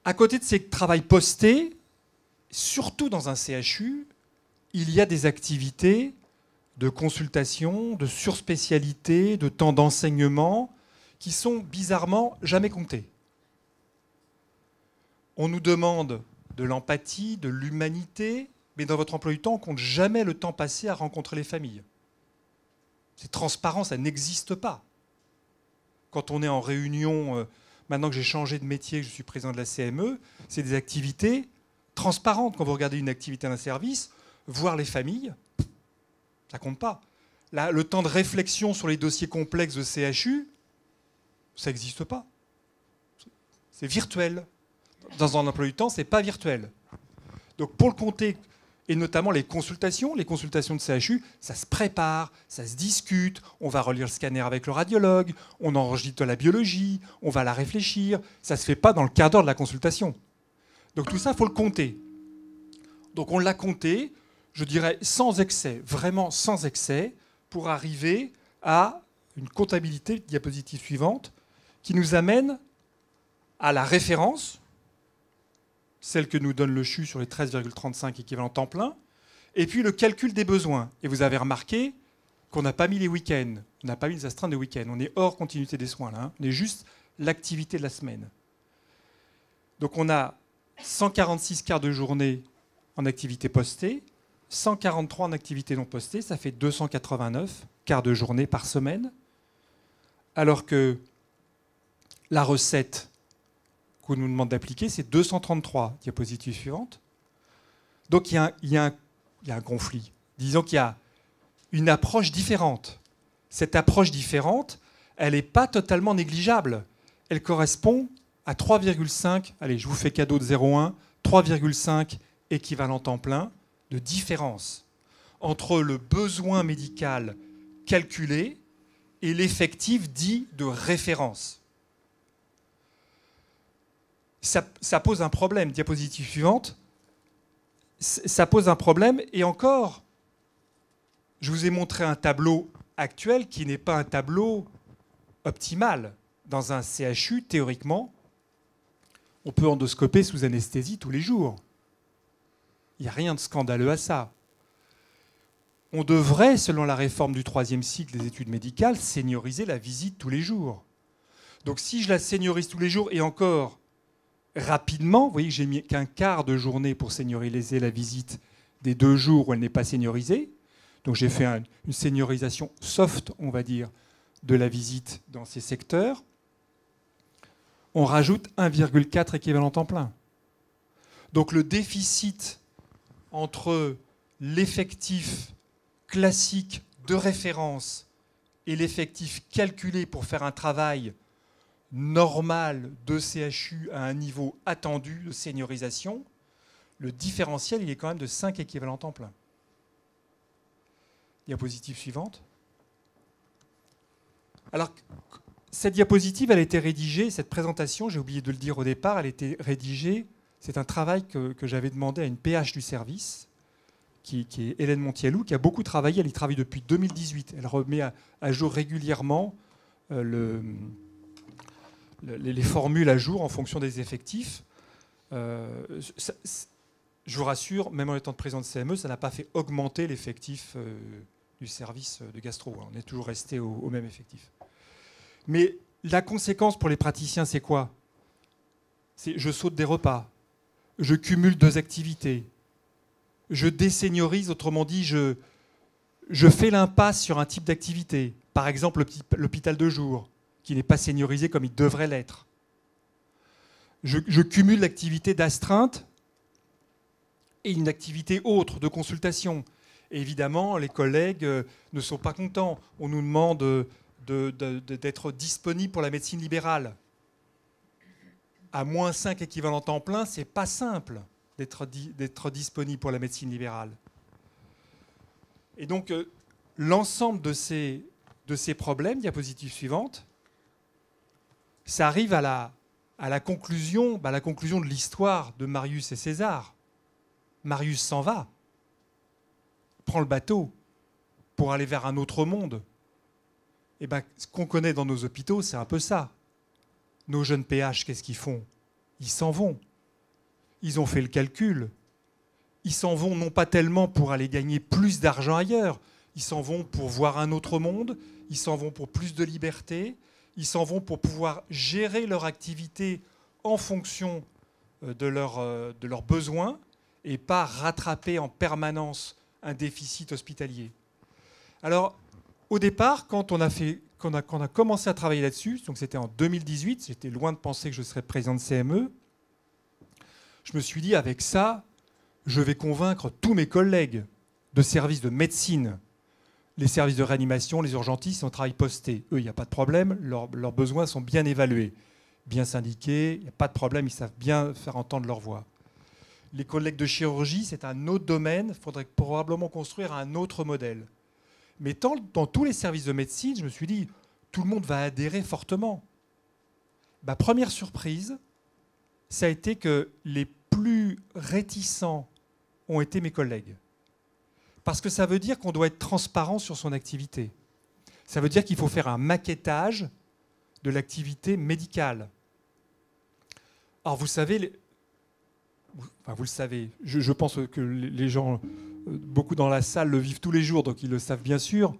À côté de ces travails postés, surtout dans un CHU, il y a des activités de consultation, de surspécialité, de temps d'enseignement qui sont bizarrement jamais comptées. On nous demande de l'empathie, de l'humanité, mais dans votre emploi du temps, on ne compte jamais le temps passé à rencontrer les familles. C'est transparent, ça n'existe pas. Quand on est en réunion, maintenant que j'ai changé de métier, que je suis président de la CME, c'est des activités transparentes. Quand vous regardez une activité d'un service, voir les familles, ça ne compte pas. Là, le temps de réflexion sur les dossiers complexes de CHU, ça n'existe pas. C'est virtuel. Dans un emploi du temps, ce n'est pas virtuel. Donc pour le compter, et notamment les consultations de CHU, ça se prépare, ça se discute, on va relire le scanner avec le radiologue, on enregistre la biologie, on va la réfléchir. Ça ne se fait pas dans le quart d'heure de la consultation. Donc tout ça, il faut le compter. Donc on l'a compté, je dirais sans excès, vraiment sans excès, pour arriver à une comptabilité, diapositive suivante, qui nous amène à la référence, celle que nous donne le CHU sur les 13,35 équivalents temps plein, et puis le calcul des besoins. Et vous avez remarqué qu'on n'a pas mis les week-ends, on n'a pas mis les astreintes de week-end, on est hors continuité des soins là, hein. On est juste l'activité de la semaine. Donc on a 146 quarts de journée en activité postée, 143 en activité non postée, ça fait 289 quarts de journée par semaine, alors que la recette qu'on nous demande d'appliquer, c'est 233. Diapositive suivante. Donc il y a un conflit. Disons qu'il y a une approche différente. Cette approche différente, elle n'est pas totalement négligeable. Elle correspond à 3,5, allez, je vous fais cadeau de 0,1, 3,5 équivalent temps plein de différence entre le besoin médical calculé et l'effectif dit de référence. Ça pose un problème. Diapositive suivante. Ça pose un problème. Et encore, je vous ai montré un tableau actuel qui n'est pas un tableau optimal. Dans un CHU, théoriquement, on peut endoscoper sous anesthésie tous les jours. Il n'y a rien de scandaleux à ça. On devrait, selon la réforme du 3e cycle des études médicales, senioriser la visite tous les jours. Donc si je la seniorise tous les jours, et encore rapidement, vous voyez que j'ai mis qu'un quart de journée pour senioriser la visite des 2 jours où elle n'est pas seniorisée. Donc j'ai fait une seniorisation soft, on va dire, de la visite dans ces secteurs. On rajoute 1,4 équivalent temps plein. Donc le déficit entre l'effectif classique de référence et l'effectif calculé pour faire un travail normal de CHU à un niveau attendu de seniorisation, le différentiel il est quand même de 5 équivalents temps plein. Diapositive suivante. Alors, cette diapositive, elle a été rédigée, cette présentation, j'ai oublié de le dire au départ, elle a été rédigée, c'est un travail que j'avais demandé à une PH du service, qui est Hélène Montielou, qui a beaucoup travaillé, elle y travaille depuis 2018. Elle remet à jour régulièrement les formules à jour en fonction des effectifs. Je vous rassure, même en étant président de CME, ça n'a pas fait augmenter l'effectif du service de gastro. On est toujours resté au même effectif. Mais la conséquence pour les praticiens, c'est quoi? C'est je saute des repas, je cumule 2 activités, je déseniorise, autrement dit, je fais l'impasse sur un type d'activité. Par exemple, l'hôpital de jour, qui n'est pas seniorisé comme il devrait l'être. Je cumule l'activité d'astreinte et une activité autre de consultation. Et évidemment, les collègues ne sont pas contents. On nous demande d'être disponible pour la médecine libérale. À moins 5 équivalents temps plein, c'est pas simple d'être disponible pour la médecine libérale. Et donc, l'ensemble de ces problèmes, diapositive suivante, ça arrive à la conclusion de l'histoire de Marius et César. Marius s'en va. prend le bateau pour aller vers un autre monde. Et ben, ce qu'on connaît dans nos hôpitaux, c'est un peu ça. Nos jeunes PH, qu'est-ce qu'ils font? Ils s'en vont. Ils ont fait le calcul. Ils s'en vont non pas tellement pour aller gagner plus d'argent ailleurs, ils s'en vont pour voir un autre monde, ils s'en vont pour plus de liberté, ils s'en vont pour pouvoir gérer leur activité en fonction de leurs besoins et pas rattraper en permanence un déficit hospitalier. Alors, au départ, quand on a commencé à travailler là-dessus, donc c'était en 2018, j'étais loin de penser que je serais président de CME, je me suis dit, avec ça, je vais convaincre tous mes collègues de services de médecine, les services de réanimation, les urgentistes, en travail posté. Eux, il n'y a pas de problème, leurs besoins sont bien évalués, bien syndiqués, il n'y a pas de problème, ils savent bien faire entendre leur voix. Les collègues de chirurgie, c'est un autre domaine, il faudrait probablement construire un autre modèle. Mais dans tous les services de médecine, je me suis dit, tout le monde va adhérer fortement. Ma première surprise, ça a été que les plus réticents ont été mes collègues. Parce que ça veut dire qu'on doit être transparent sur son activité. Ça veut dire qu'il faut faire un maquettage de l'activité médicale. Alors vous savez, vous le savez, je pense que les gens, beaucoup dans la salle le vivent tous les jours, donc ils le savent bien sûr.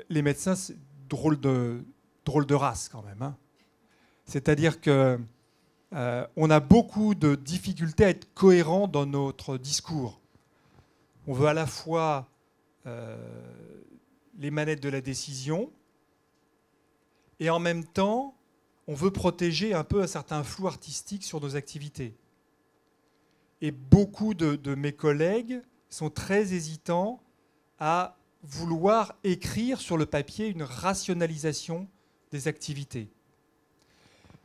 Les médecins, c'est drôle de race quand même. Hein. C'est-à-dire que on a beaucoup de difficultés à être cohérent dans notre discours. On veut à la fois les manettes de la décision et en même temps, on veut protéger un peu un certain flou artistique sur nos activités. Et beaucoup de mes collègues sont très hésitants à vouloir écrire sur le papier une rationalisation des activités.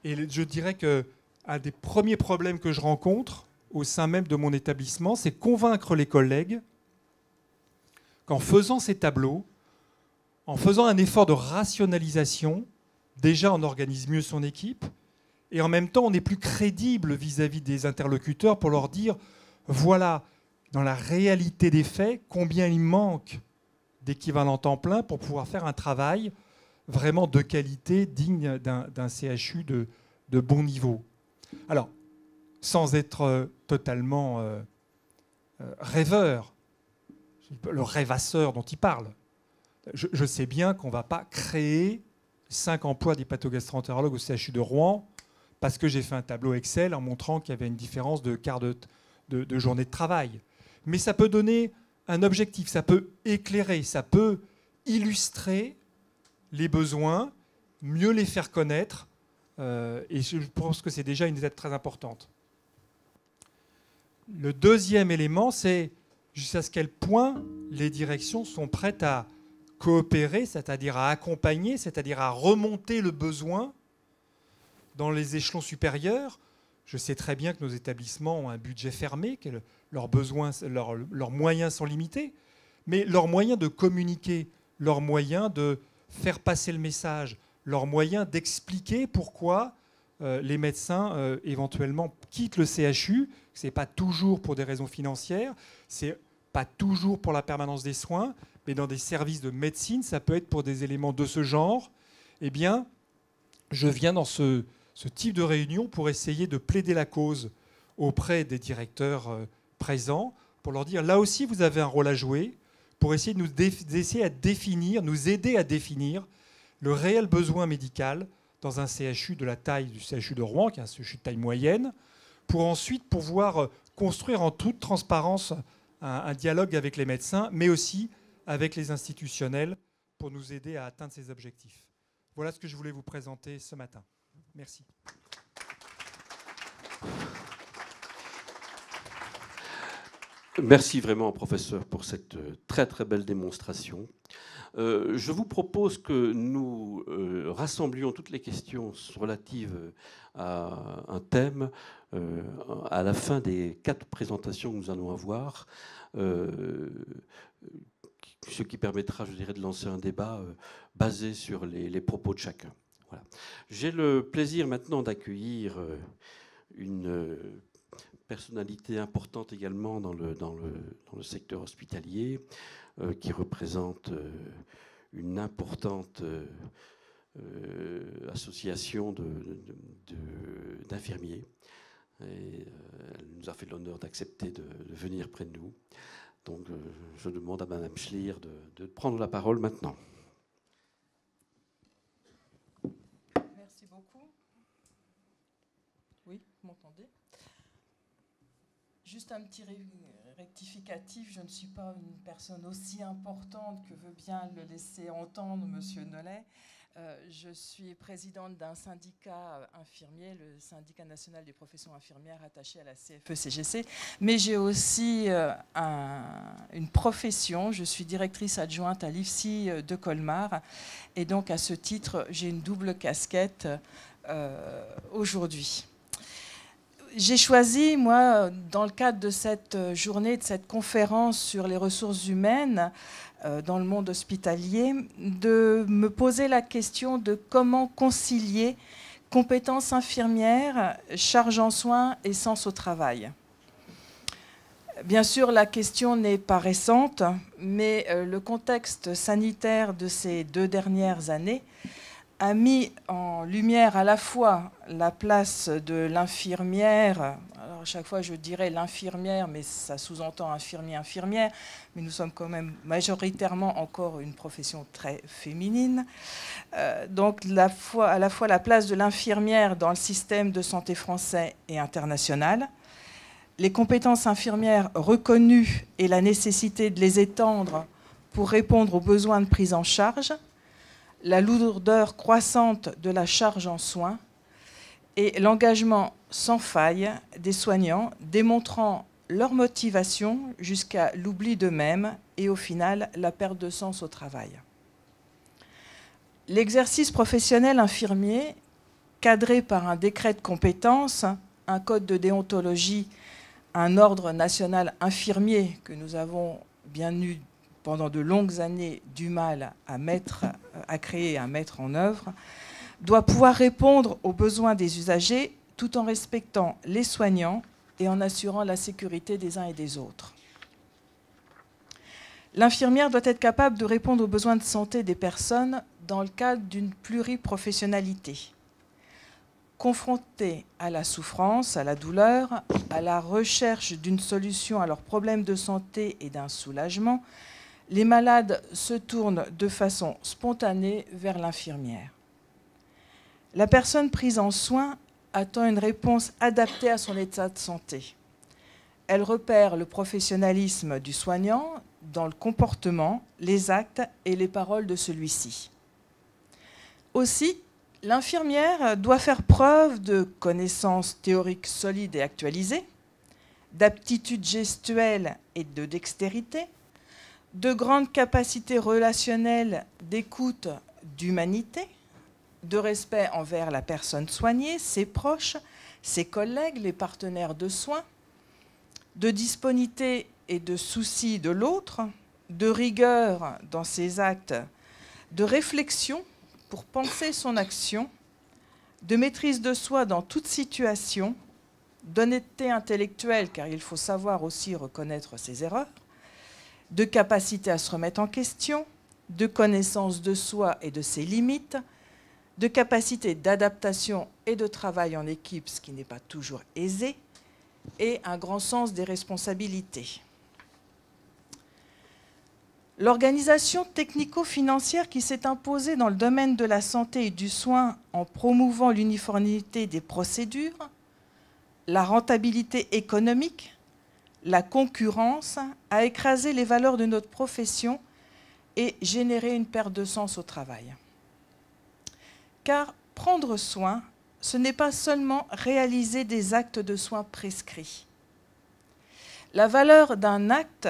Et je dirais que un des premiers problèmes que je rencontre au sein même de mon établissement, c'est convaincre les collègues qu'en faisant ces tableaux, en faisant un effort de rationalisation, déjà on organise mieux son équipe, et en même temps on est plus crédible vis-à-vis des interlocuteurs pour leur dire, voilà, dans la réalité des faits, combien il manque d'équivalents temps plein pour pouvoir faire un travail vraiment de qualité, digne d'un CHU de bon niveau. Alors, sans être totalement rêveur, le rêvasseur dont il parle, je sais bien qu'on ne va pas créer 5 emplois d'hépatogastroentérologue au CHU de Rouen parce que j'ai fait un tableau Excel en montrant qu'il y avait une différence de quart de journée de travail. Mais ça peut donner un objectif, ça peut éclairer, ça peut illustrer les besoins, mieux les faire connaître. Et je pense que c'est déjà une étape très importante. Le deuxième élément, c'est jusqu'à quel point les directions sont prêtes à coopérer, c'est-à-dire à accompagner, c'est-à-dire à remonter le besoin dans les échelons supérieurs. Je sais très bien que nos établissements ont un budget fermé, que leurs moyens sont limités, mais leurs moyens de communiquer, leurs moyens de faire passer le message, leurs moyens d'expliquer pourquoi les médecins éventuellement quittent le CHU. Ce n'est pas toujours pour des raisons financières, ce n'est pas toujours pour la permanence des soins, mais dans des services de médecine, ça peut être pour des éléments de ce genre. Eh bien, je viens dans ce type de réunion pour essayer de plaider la cause auprès des directeurs présents, pour leur dire, là aussi, vous avez un rôle à jouer, pour essayer d'essayer à définir, nous aider à définir le réel besoin médical dans un CHU de la taille du CHU de Rouen, qui est un CHU de taille moyenne, pour ensuite pouvoir construire en toute transparence un dialogue avec les médecins, mais aussi avec les institutionnels, pour nous aider à atteindre ces objectifs. Voilà ce que je voulais vous présenter ce matin. Merci. Merci vraiment, professeur, pour cette très très belle démonstration. Je vous propose que nous rassemblions toutes les questions relatives à un thème à la fin des 4 présentations que nous allons avoir, ce qui permettra, je dirais, de lancer un débat basé sur les propos de chacun. Voilà. J'ai le plaisir maintenant d'accueillir une personnalité importante également dans le secteur hospitalier, qui représente une importante association d'infirmiers. Et elle nous a fait l'honneur d'accepter de venir près de nous. Donc je demande à Madame Schlier de prendre la parole maintenant. Merci beaucoup. Oui, vous m'entendez? Juste un petit rectificatif, je ne suis pas une personne aussi importante que veut bien le laisser entendre Monsieur Nollet. Je suis présidente d'un syndicat infirmier, le syndicat national des professions infirmières attaché à la CFE-CGC, mais j'ai aussi une profession, je suis directrice adjointe à l'IFSI de Colmar, et donc à ce titre, j'ai une double casquette aujourd'hui. J'ai choisi, moi, dans le cadre de cette journée, de cette conférence sur les ressources humaines dans le monde hospitalier, de me poser la question de comment concilier compétences infirmières, charge en soins et sens au travail. Bien sûr, la question n'est pas récente, mais le contexte sanitaire de ces 2 dernières années a mis en lumière à la fois la place de l'infirmière, alors à chaque fois je dirais l'infirmière, mais ça sous-entend infirmière, mais nous sommes quand même majoritairement encore une profession très féminine. Donc à la fois la place de l'infirmière dans le système de santé français et international, les compétences infirmières reconnues et la nécessité de les étendre pour répondre aux besoins de prise en charge, la lourdeur croissante de la charge en soins et l'engagement sans faille des soignants démontrant leur motivation jusqu'à l'oubli d'eux-mêmes et au final la perte de sens au travail. L'exercice professionnel infirmier, cadré par un décret de compétences, un code de déontologie, un ordre national infirmier que nous avons bien eu pendant de longues années du mal à créer et à mettre en œuvre, doit pouvoir répondre aux besoins des usagers tout en respectant les soignants et en assurant la sécurité des uns et des autres. L'infirmière doit être capable de répondre aux besoins de santé des personnes dans le cadre d'une pluriprofessionnalité. Confrontée à la souffrance, à la douleur, à la recherche d'une solution à leurs problèmes de santé et d'un soulagement, les malades se tournent de façon spontanée vers l'infirmière. La personne prise en soin attend une réponse adaptée à son état de santé. Elle repère le professionnalisme du soignant dans le comportement, les actes et les paroles de celui-ci. Aussi, l'infirmière doit faire preuve de connaissances théoriques solides et actualisées, d'aptitudes gestuelles et de dextérité, de grandes capacités relationnelles, d'écoute, d'humanité, de respect envers la personne soignée, ses proches, ses collègues, les partenaires de soins, de disponibilité et de souci de l'autre, de rigueur dans ses actes, de réflexion pour penser son action, de maîtrise de soi dans toute situation, d'honnêteté intellectuelle, car il faut savoir aussi reconnaître ses erreurs, de capacité à se remettre en question, de connaissance de soi et de ses limites, de capacité d'adaptation et de travail en équipe, ce qui n'est pas toujours aisé, et un grand sens des responsabilités. L'organisation technico-financière qui s'est imposée dans le domaine de la santé et du soin en promouvant l'uniformité des procédures, la rentabilité économique, la concurrence a écrasé les valeurs de notre profession et généré une perte de sens au travail. Car prendre soin, ce n'est pas seulement réaliser des actes de soins prescrits. La valeur d'un acte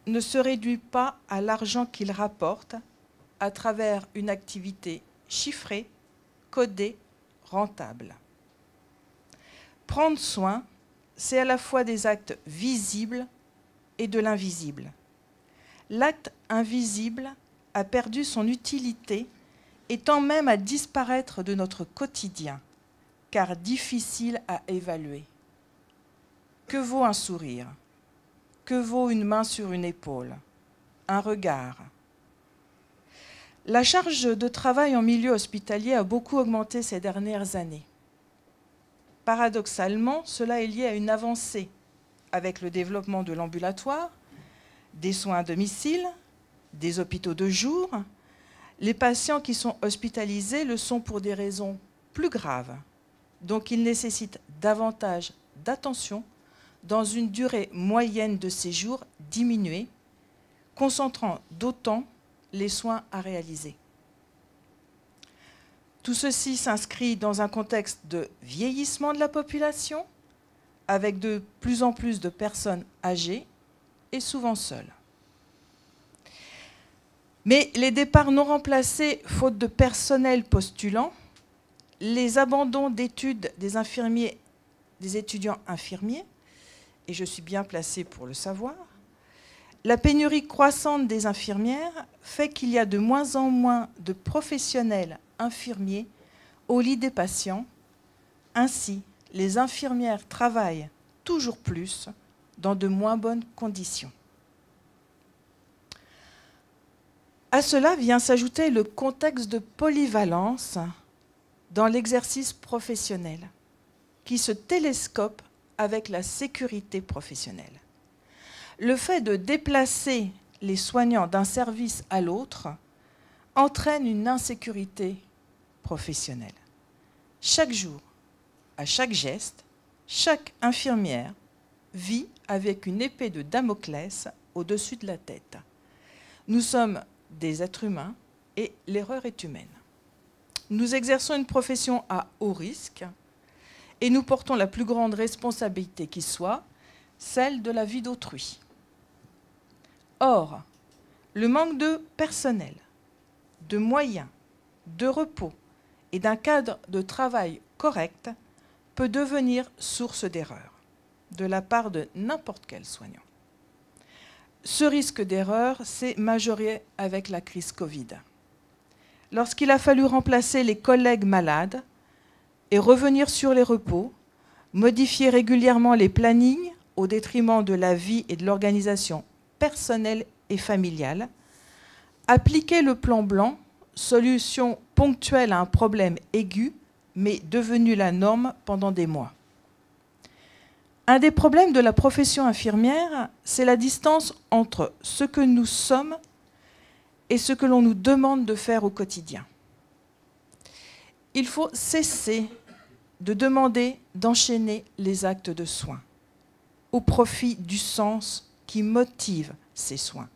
ne se réduit pas à l'argent qu'il rapporte à travers une activité chiffrée, codée, rentable. Prendre soin, c'est à la fois des actes visibles et de l'invisible. L'acte invisible a perdu son utilité et tend même à disparaître de notre quotidien, car difficile à évaluer. Que vaut un sourire? Que vaut une main sur une épaule? Un regard? La charge de travail en milieu hospitalier a beaucoup augmenté ces dernières années. Paradoxalement, cela est lié à une avancée avec le développement de l'ambulatoire, des soins à domicile, des hôpitaux de jour. Les patients qui sont hospitalisés le sont pour des raisons plus graves, donc ils nécessitent davantage d'attention dans une durée moyenne de séjour diminuée, concentrant d'autant les soins à réaliser. Tout ceci s'inscrit dans un contexte de vieillissement de la population, avec de plus en plus de personnes âgées et souvent seules. Mais les départs non remplacés, faute de personnel postulant, les abandons d'études des infirmiers, des étudiants infirmiers, et je suis bien placée pour le savoir, la pénurie croissante des infirmières fait qu'il y a de moins en moins de professionnels infirmiers au lit des patients. Ainsi, les infirmières travaillent toujours plus dans de moins bonnes conditions. À cela vient s'ajouter le contexte de polyvalence dans l'exercice professionnel, qui se télescope avec la sécurité professionnelle. Le fait de déplacer les soignants d'un service à l'autre entraîne une insécurité professionnelle. Chaque jour, à chaque geste, chaque infirmière vit avec une épée de Damoclès au-dessus de la tête. Nous sommes des êtres humains et l'erreur est humaine. Nous exerçons une profession à haut risque et nous portons la plus grande responsabilité qui soit, celle de la vie d'autrui. Or, le manque de personnel, de moyens, de repos et d'un cadre de travail correct peut devenir source d'erreur de la part de n'importe quel soignant. Ce risque d'erreur s'est majoré avec la crise Covid. Lorsqu'il a fallu remplacer les collègues malades et revenir sur les repos, modifier régulièrement les plannings au détriment de la vie et de l'organisation personnelle et familiale, appliquer le plan blanc, solution ponctuelle à un problème aigu, mais devenue la norme pendant des mois. Un des problèmes de la profession infirmière, c'est la distance entre ce que nous sommes et ce que l'on nous demande de faire au quotidien. Il faut cesser de demander d'enchaîner les actes de soins au profit du sens qui motive ces soins.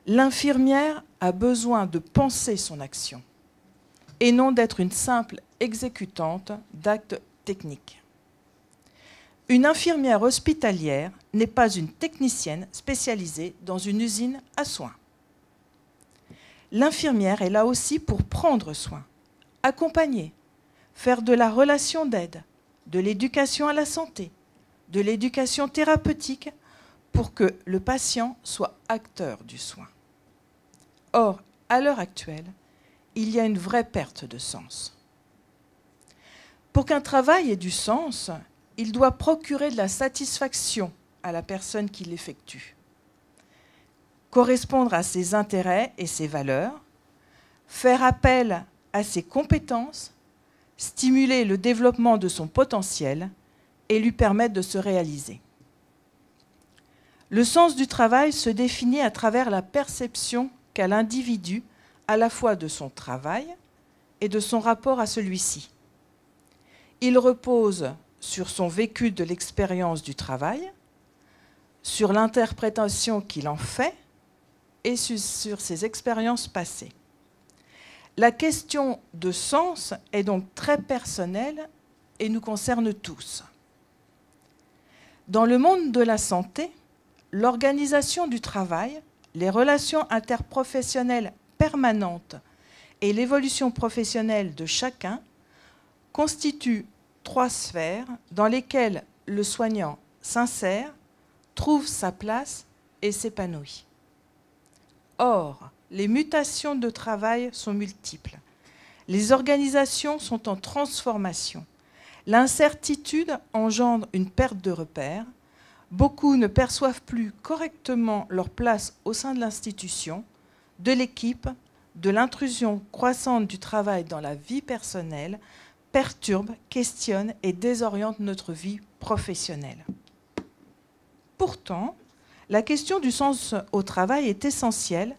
L'infirmière a besoin de penser son action et non d'être une simple exécutante d'actes techniques. Une infirmière hospitalière n'est pas une technicienne spécialisée dans une usine à soins. L'infirmière est là aussi pour prendre soin, accompagner, faire de la relation d'aide, de l'éducation à la santé, de l'éducation thérapeutique pour que le patient soit acteur du soin. Or, à l'heure actuelle, il y a une vraie perte de sens. Pour qu'un travail ait du sens, il doit procurer de la satisfaction à la personne qui l'effectue, correspondre à ses intérêts et ses valeurs, faire appel à ses compétences, stimuler le développement de son potentiel et lui permettre de se réaliser. Le sens du travail se définit à travers la perception qu'a l'individu à la fois de son travail et de son rapport à celui-ci. Il repose sur son vécu de l'expérience du travail, sur l'interprétation qu'il en fait et sur ses expériences passées. La question de sens est donc très personnelle et nous concerne tous. Dans le monde de la santé, l'organisation du travail, les relations interprofessionnelles permanentes et l'évolution professionnelle de chacun constituent 3 sphères dans lesquelles le soignant s'insère, trouve sa place et s'épanouit. Or, les mutations de travail sont multiples. Les organisations sont en transformation. L'incertitude engendre une perte de repères. Beaucoup ne perçoivent plus correctement leur place au sein de l'institution, de l'équipe, de l'intrusion croissante du travail dans la vie personnelle, perturbe, questionne et désoriente notre vie professionnelle. Pourtant, la question du sens au travail est essentielle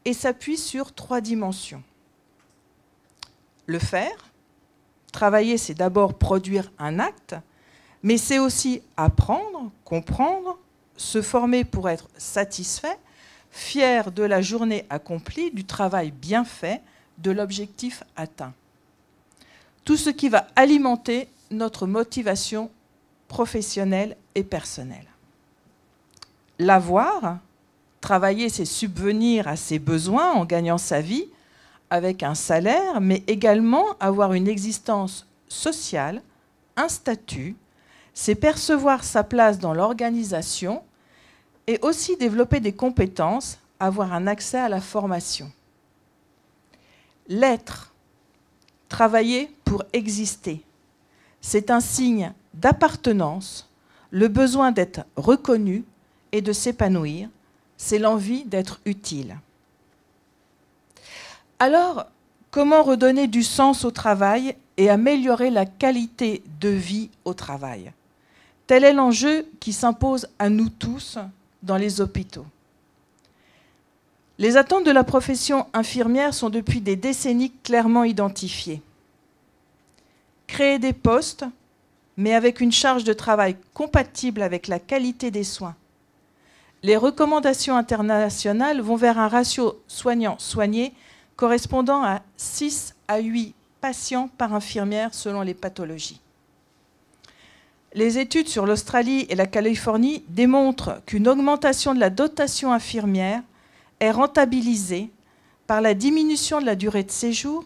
et s'appuie sur 3 dimensions. Le faire. Travailler, c'est d'abord produire un acte, mais c'est aussi apprendre, comprendre, se former pour être satisfait, fier de la journée accomplie, du travail bien fait, de l'objectif atteint. Tout ce qui va alimenter notre motivation professionnelle et personnelle. L'avoir, travailler, c'est subvenir à ses besoins en gagnant sa vie avec un salaire, mais également avoir une existence sociale, un statut, c'est percevoir sa place dans l'organisation et aussi développer des compétences, avoir un accès à la formation. L'être, travailler pour exister, c'est un signe d'appartenance, le besoin d'être reconnu et de s'épanouir, c'est l'envie d'être utile. Alors, comment redonner du sens au travail et améliorer la qualité de vie au travail? Tel est l'enjeu qui s'impose à nous tous dans les hôpitaux. Les attentes de la profession infirmière sont depuis des décennies clairement identifiées. Créer des postes, mais avec une charge de travail compatible avec la qualité des soins. Les recommandations internationales vont vers un ratio soignant-soigné correspondant à 6 à 8 patients par infirmière selon les pathologies. Les études sur l'Australie et la Californie démontrent qu'une augmentation de la dotation infirmière est rentabilisée par la diminution de la durée de séjour,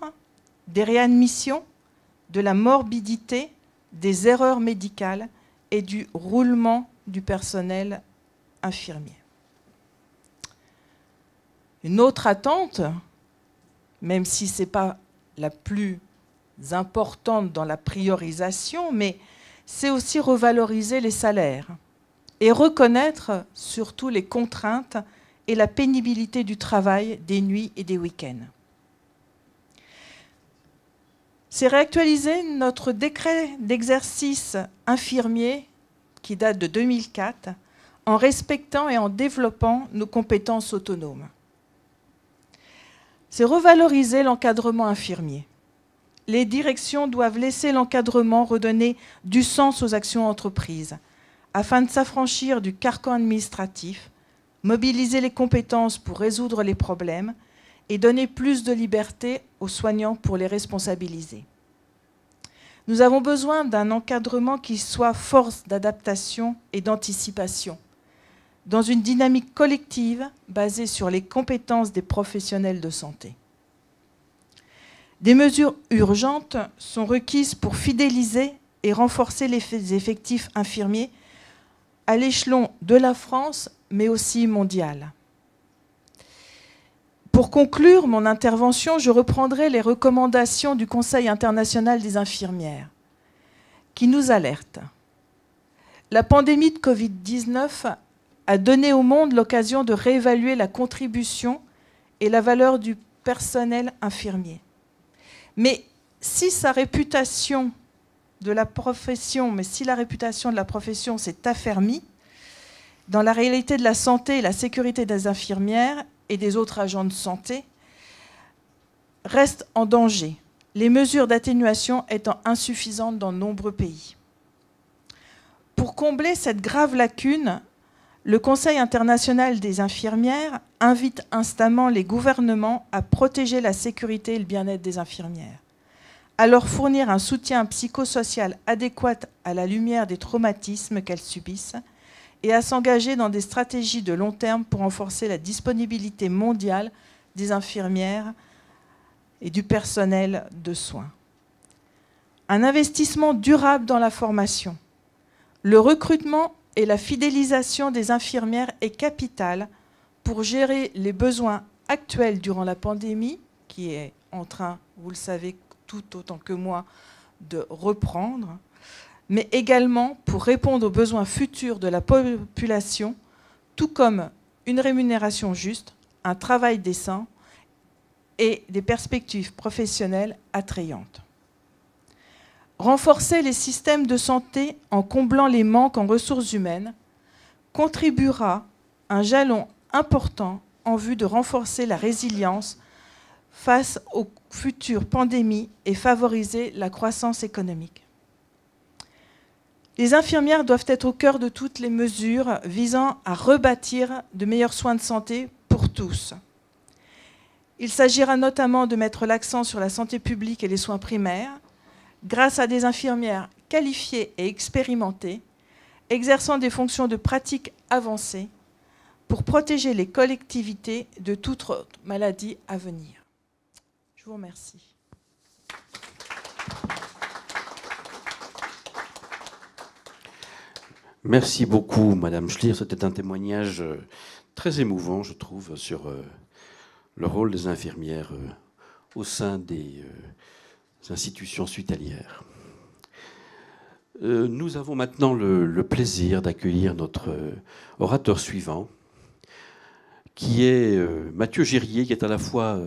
des réadmissions, de la morbidité, des erreurs médicales et du roulement du personnel infirmier. Une autre attente, même si ce n'est pas la plus importante dans la priorisation, mais c'est aussi revaloriser les salaires et reconnaître surtout les contraintes et la pénibilité du travail des nuits et des week-ends. C'est réactualiser notre décret d'exercice infirmier qui date de 2004 en respectant et en développant nos compétences autonomes. C'est revaloriser l'encadrement infirmier. Les directions doivent laisser l'encadrement redonner du sens aux actions entreprises afin de s'affranchir du carcan administratif, mobiliser les compétences pour résoudre les problèmes et donner plus de liberté aux soignants pour les responsabiliser. Nous avons besoin d'un encadrement qui soit force d'adaptation et d'anticipation, dans une dynamique collective basée sur les compétences des professionnels de santé. Des mesures urgentes sont requises pour fidéliser et renforcer les effectifs infirmiers à l'échelon de la France, mais aussi mondial. Pour conclure mon intervention, je reprendrai les recommandations du Conseil international des infirmières, qui nous alerte. La pandémie de Covid-19 a donné au monde l'occasion de réévaluer la contribution et la valeur du personnel infirmier. Mais si la réputation de la profession s'est affermie, dans la réalité de la santé et la sécurité des infirmières et des autres agents de santé, reste en danger, les mesures d'atténuation étant insuffisantes dans de nombreux pays. Pour combler cette grave lacune, le Conseil international des infirmières invite instamment les gouvernements à protéger la sécurité et le bien-être des infirmières, à leur fournir un soutien psychosocial adéquat à la lumière des traumatismes qu'elles subissent et à s'engager dans des stratégies de long terme pour renforcer la disponibilité mondiale des infirmières et du personnel de soins. Un investissement durable dans la formation, le recrutement et la fidélisation des infirmières est capitale pour gérer les besoins actuels durant la pandémie, qui est en train, vous le savez tout autant que moi, de reprendre, mais également pour répondre aux besoins futurs de la population, tout comme une rémunération juste, un travail décent et des perspectives professionnelles attrayantes. Renforcer les systèmes de santé en comblant les manques en ressources humaines contribuera à un jalon important en vue de renforcer la résilience face aux futures pandémies et favoriser la croissance économique. Les infirmières doivent être au cœur de toutes les mesures visant à rebâtir de meilleurs soins de santé pour tous. Il s'agira notamment de mettre l'accent sur la santé publique et les soins primaires, grâce à des infirmières qualifiées et expérimentées, exerçant des fonctions de pratique avancée pour protéger les collectivités de toute autre maladie à venir. Je vous remercie. Merci beaucoup, Madame Schlier. C'était un témoignage très émouvant, je trouve, sur le rôle des infirmières au sein des institutions hospitalières. Nous avons maintenant le plaisir d'accueillir notre orateur suivant, qui est Mathieu Gérier, qui est à la fois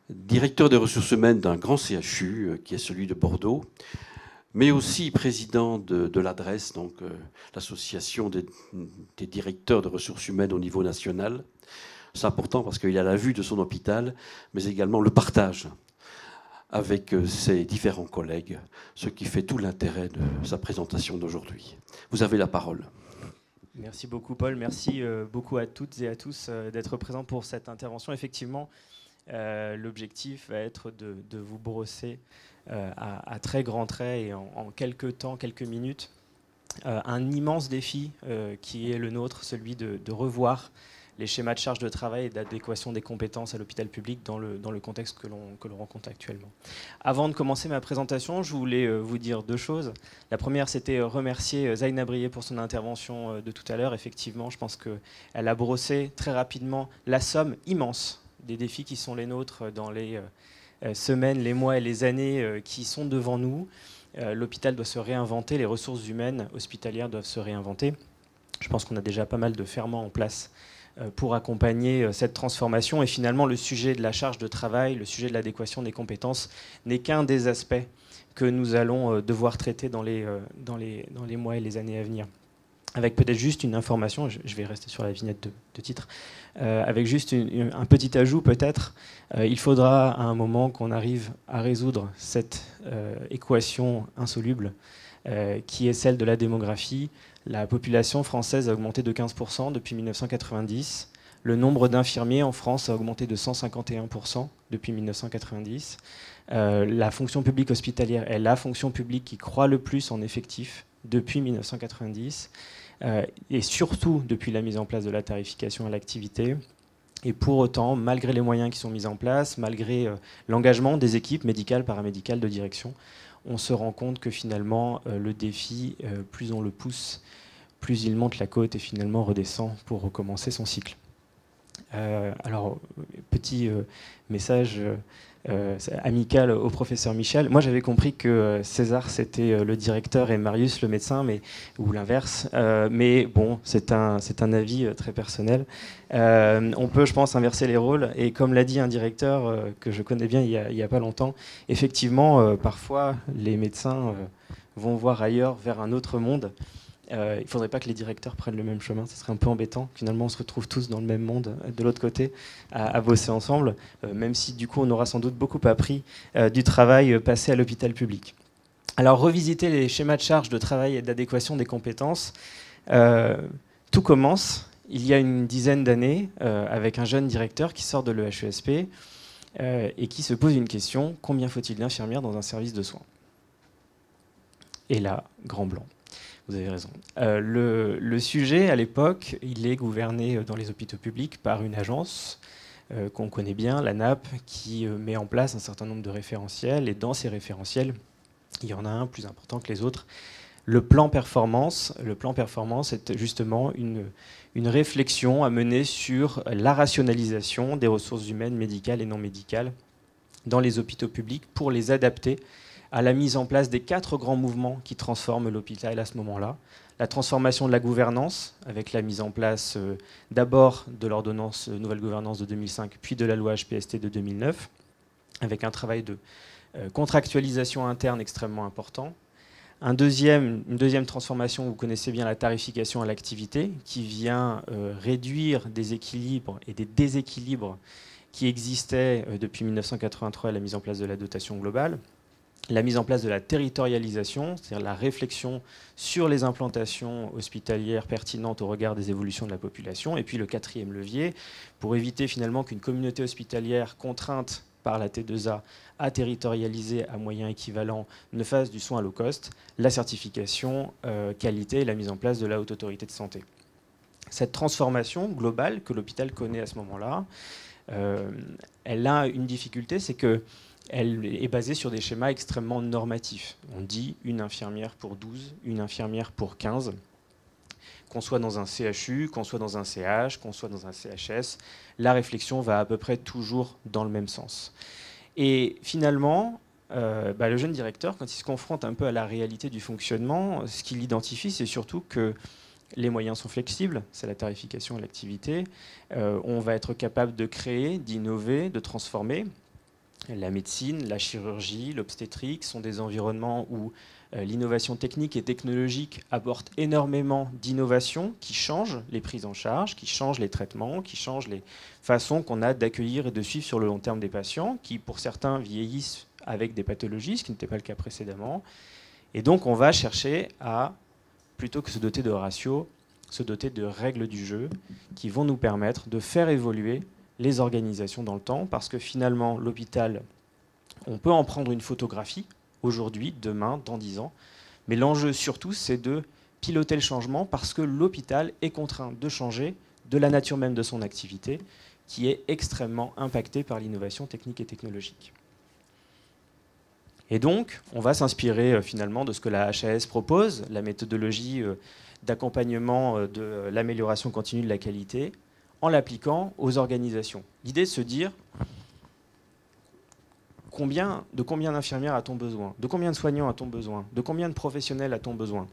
directeur des ressources humaines d'un grand CHU, qui est celui de Bordeaux, mais aussi président de l'ADRES, donc l'association des directeurs de ressources humaines au niveau national. C'est important parce qu'il a la vue de son hôpital, mais également le partage avec ses différents collègues, ce qui fait tout l'intérêt de sa présentation d'aujourd'hui. Vous avez la parole. Merci beaucoup, Paul. Merci beaucoup à toutes et à tous d'être présents pour cette intervention. Effectivement, l'objectif va être de vous brosser à très grands traits et en quelques temps, quelques minutes, un immense défi qui est le nôtre, celui de revoir les schémas de charge de travail et d'adéquation des compétences à l'hôpital public dans le contexte que l'on rencontre actuellement. Avant de commencer ma présentation, je voulais vous dire deux choses. La première, c'était remercier Zaina Brié pour son intervention de tout à l'heure. Effectivement, je pense qu'elle a brossé très rapidement la somme immense des défis qui sont les nôtres dans les semaines, les mois et les années qui sont devant nous. L'hôpital doit se réinventer, les ressources humaines hospitalières doivent se réinventer. Je pense qu'on a déjà pas mal de ferments en place pour accompagner cette transformation. Et finalement, le sujet de la charge de travail, le sujet de l'adéquation des compétences n'est qu'un des aspects que nous allons devoir traiter dans les mois et les années à venir. Avec peut-être juste une information, je vais rester sur la vignette de titre, avec juste un petit ajout peut-être, il faudra à un moment qu'on arrive à résoudre cette équation insoluble qui est celle de la démographie. La population française a augmenté de 15% depuis 1990. Le nombre d'infirmiers en France a augmenté de 151% depuis 1990. La fonction publique hospitalière est la fonction publique qui croît le plus en effectifs depuis 1990. Et surtout depuis la mise en place de la tarification à l'activité. Et pour autant, malgré les moyens qui sont mis en place, malgré l'engagement des équipes médicales, paramédicales, de direction, on se rend compte que finalement, le défi, plus on le pousse, plus il monte la côte et finalement redescend pour recommencer son cycle. Alors, petit message amical au professeur Michel. Moi, j'avais compris que César, c'était le directeur et Marius, le médecin, ou l'inverse. Mais bon, c'est un avis très personnel. On peut, je pense, inverser les rôles. Et comme l'a dit un directeur que je connais bien il y a pas longtemps, effectivement, parfois, les médecins vont voir ailleurs, vers un autre monde. Il ne faudrait pas que les directeurs prennent le même chemin, ce serait un peu embêtant. Finalement, on se retrouve tous dans le même monde, de l'autre côté, à bosser ensemble, même si du coup, on aura sans doute beaucoup appris du travail passé à l'hôpital public. Alors, revisiter les schémas de charge de travail et d'adéquation des compétences, tout commence il y a une dizaine d'années avec un jeune directeur qui sort de l'EHESP et qui se pose une question: combien faut-il d'infirmières dans un service de soins? Et là, grand blanc. Vous avez raison. Le sujet, à l'époque, il est gouverné dans les hôpitaux publics par une agence qu'on connaît bien, la NAP, qui met en place un certain nombre de référentiels. Et dans ces référentiels, il y en a un plus important que les autres. Le plan performance est justement une réflexion à mener sur la rationalisation des ressources humaines médicales et non médicales dans les hôpitaux publics pour les adapter à la mise en place des 4 grands mouvements qui transforment l'hôpital à ce moment-là. La transformation de la gouvernance, avec la mise en place d'abord de l'ordonnance nouvelle gouvernance de 2005, puis de la loi HPST de 2009, avec un travail de contractualisation interne extrêmement important. Une deuxième transformation, vous connaissez bien la tarification à l'activité, qui vient réduire des équilibres et des déséquilibres qui existaient depuis 1983 à la mise en place de la dotation globale. La mise en place de la territorialisation, c'est-à-dire la réflexion sur les implantations hospitalières pertinentes au regard des évolutions de la population. Et puis le 4e levier, pour éviter finalement qu'une communauté hospitalière contrainte par la T2A à territorialiser à moyens équivalents ne fasse du soin low cost, la certification qualité et la mise en place de la haute autorité de santé. Cette transformation globale que l'hôpital connaît à ce moment-là, elle a une difficulté, c'est que elle est basée sur des schémas extrêmement normatifs. On dit une infirmière pour 12, une infirmière pour 15. Qu'on soit dans un CHU, qu'on soit dans un CH, qu'on soit dans un CHS, la réflexion va à peu près toujours dans le même sens. Et finalement, le jeune directeur, quand il se confronte un peu à la réalité du fonctionnement, ce qu'il identifie, c'est surtout que les moyens sont flexibles, c'est la tarification et l'activité. On va être capable de créer, d'innover, de transformer. La médecine, la chirurgie, l'obstétrique sont des environnements où l'innovation technique et technologique apporte énormément d'innovations qui changent les prises en charge, qui changent les traitements, qui changent les façons qu'on a d'accueillir et de suivre sur le long terme des patients, qui pour certains vieillissent avec des pathologies, ce qui n'était pas le cas précédemment. Et donc on va chercher à, plutôt que se doter de ratios, se doter de règles du jeu qui vont nous permettre de faire évoluer les organisations dans le temps, parce que finalement, l'hôpital, on peut en prendre une photographie, aujourd'hui, demain, dans 10 ans, mais l'enjeu surtout, c'est de piloter le changement, parce que l'hôpital est contraint de changer de la nature même de son activité, qui est extrêmement impactée par l'innovation technique et technologique. Et donc, on va s'inspirer finalement de ce que la HAS propose, la méthodologie d'accompagnement de l'amélioration continue de la qualité, en l'appliquant aux organisations. L'idée est de se dire de combien d'infirmières a-t-on besoin, de combien de soignants a-t-on besoin, de combien de professionnels a-t-on besoin.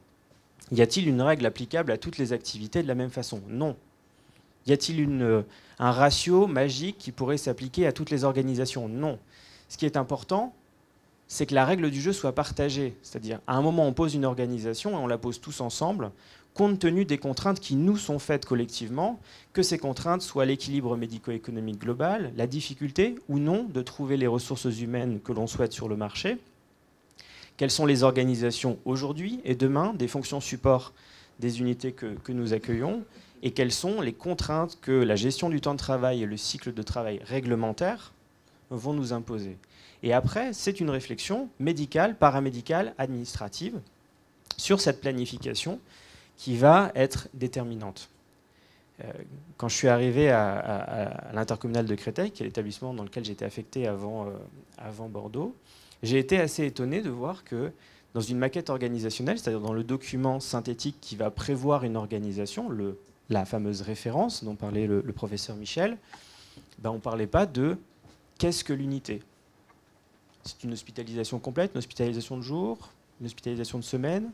Y a-t-il une règle applicable à toutes les activités de la même façon? Non. Y a-t-il un ratio magique qui pourrait s'appliquer à toutes les organisations? Non. Ce qui est important, c'est que la règle du jeu soit partagée. C'est-à-dire, à un moment, on pose une organisation et on la pose tous ensemble, compte tenu des contraintes qui nous sont faites collectivement, que ces contraintes soient l'équilibre médico-économique global, la difficulté ou non de trouver les ressources humaines que l'on souhaite sur le marché, quelles sont les organisations aujourd'hui et demain des fonctions support des unités que nous accueillons, et quelles sont les contraintes que la gestion du temps de travail et le cycle de travail réglementaire vont nous imposer. Et après, c'est une réflexion médicale, paramédicale, administrative sur cette planification qui va être déterminante. Quand je suis arrivé à l'intercommunal de Créteil, qui est l'établissement dans lequel j'étais affecté avant Bordeaux, j'ai été assez étonné de voir que dans une maquette organisationnelle, c'est-à-dire dans le document synthétique qui va prévoir une organisation, la fameuse référence dont parlait le professeur Michel, on ne parlait pas de qu'est-ce que l'unité. C'est une hospitalisation complète, une hospitalisation de jour, une hospitalisation de semaine.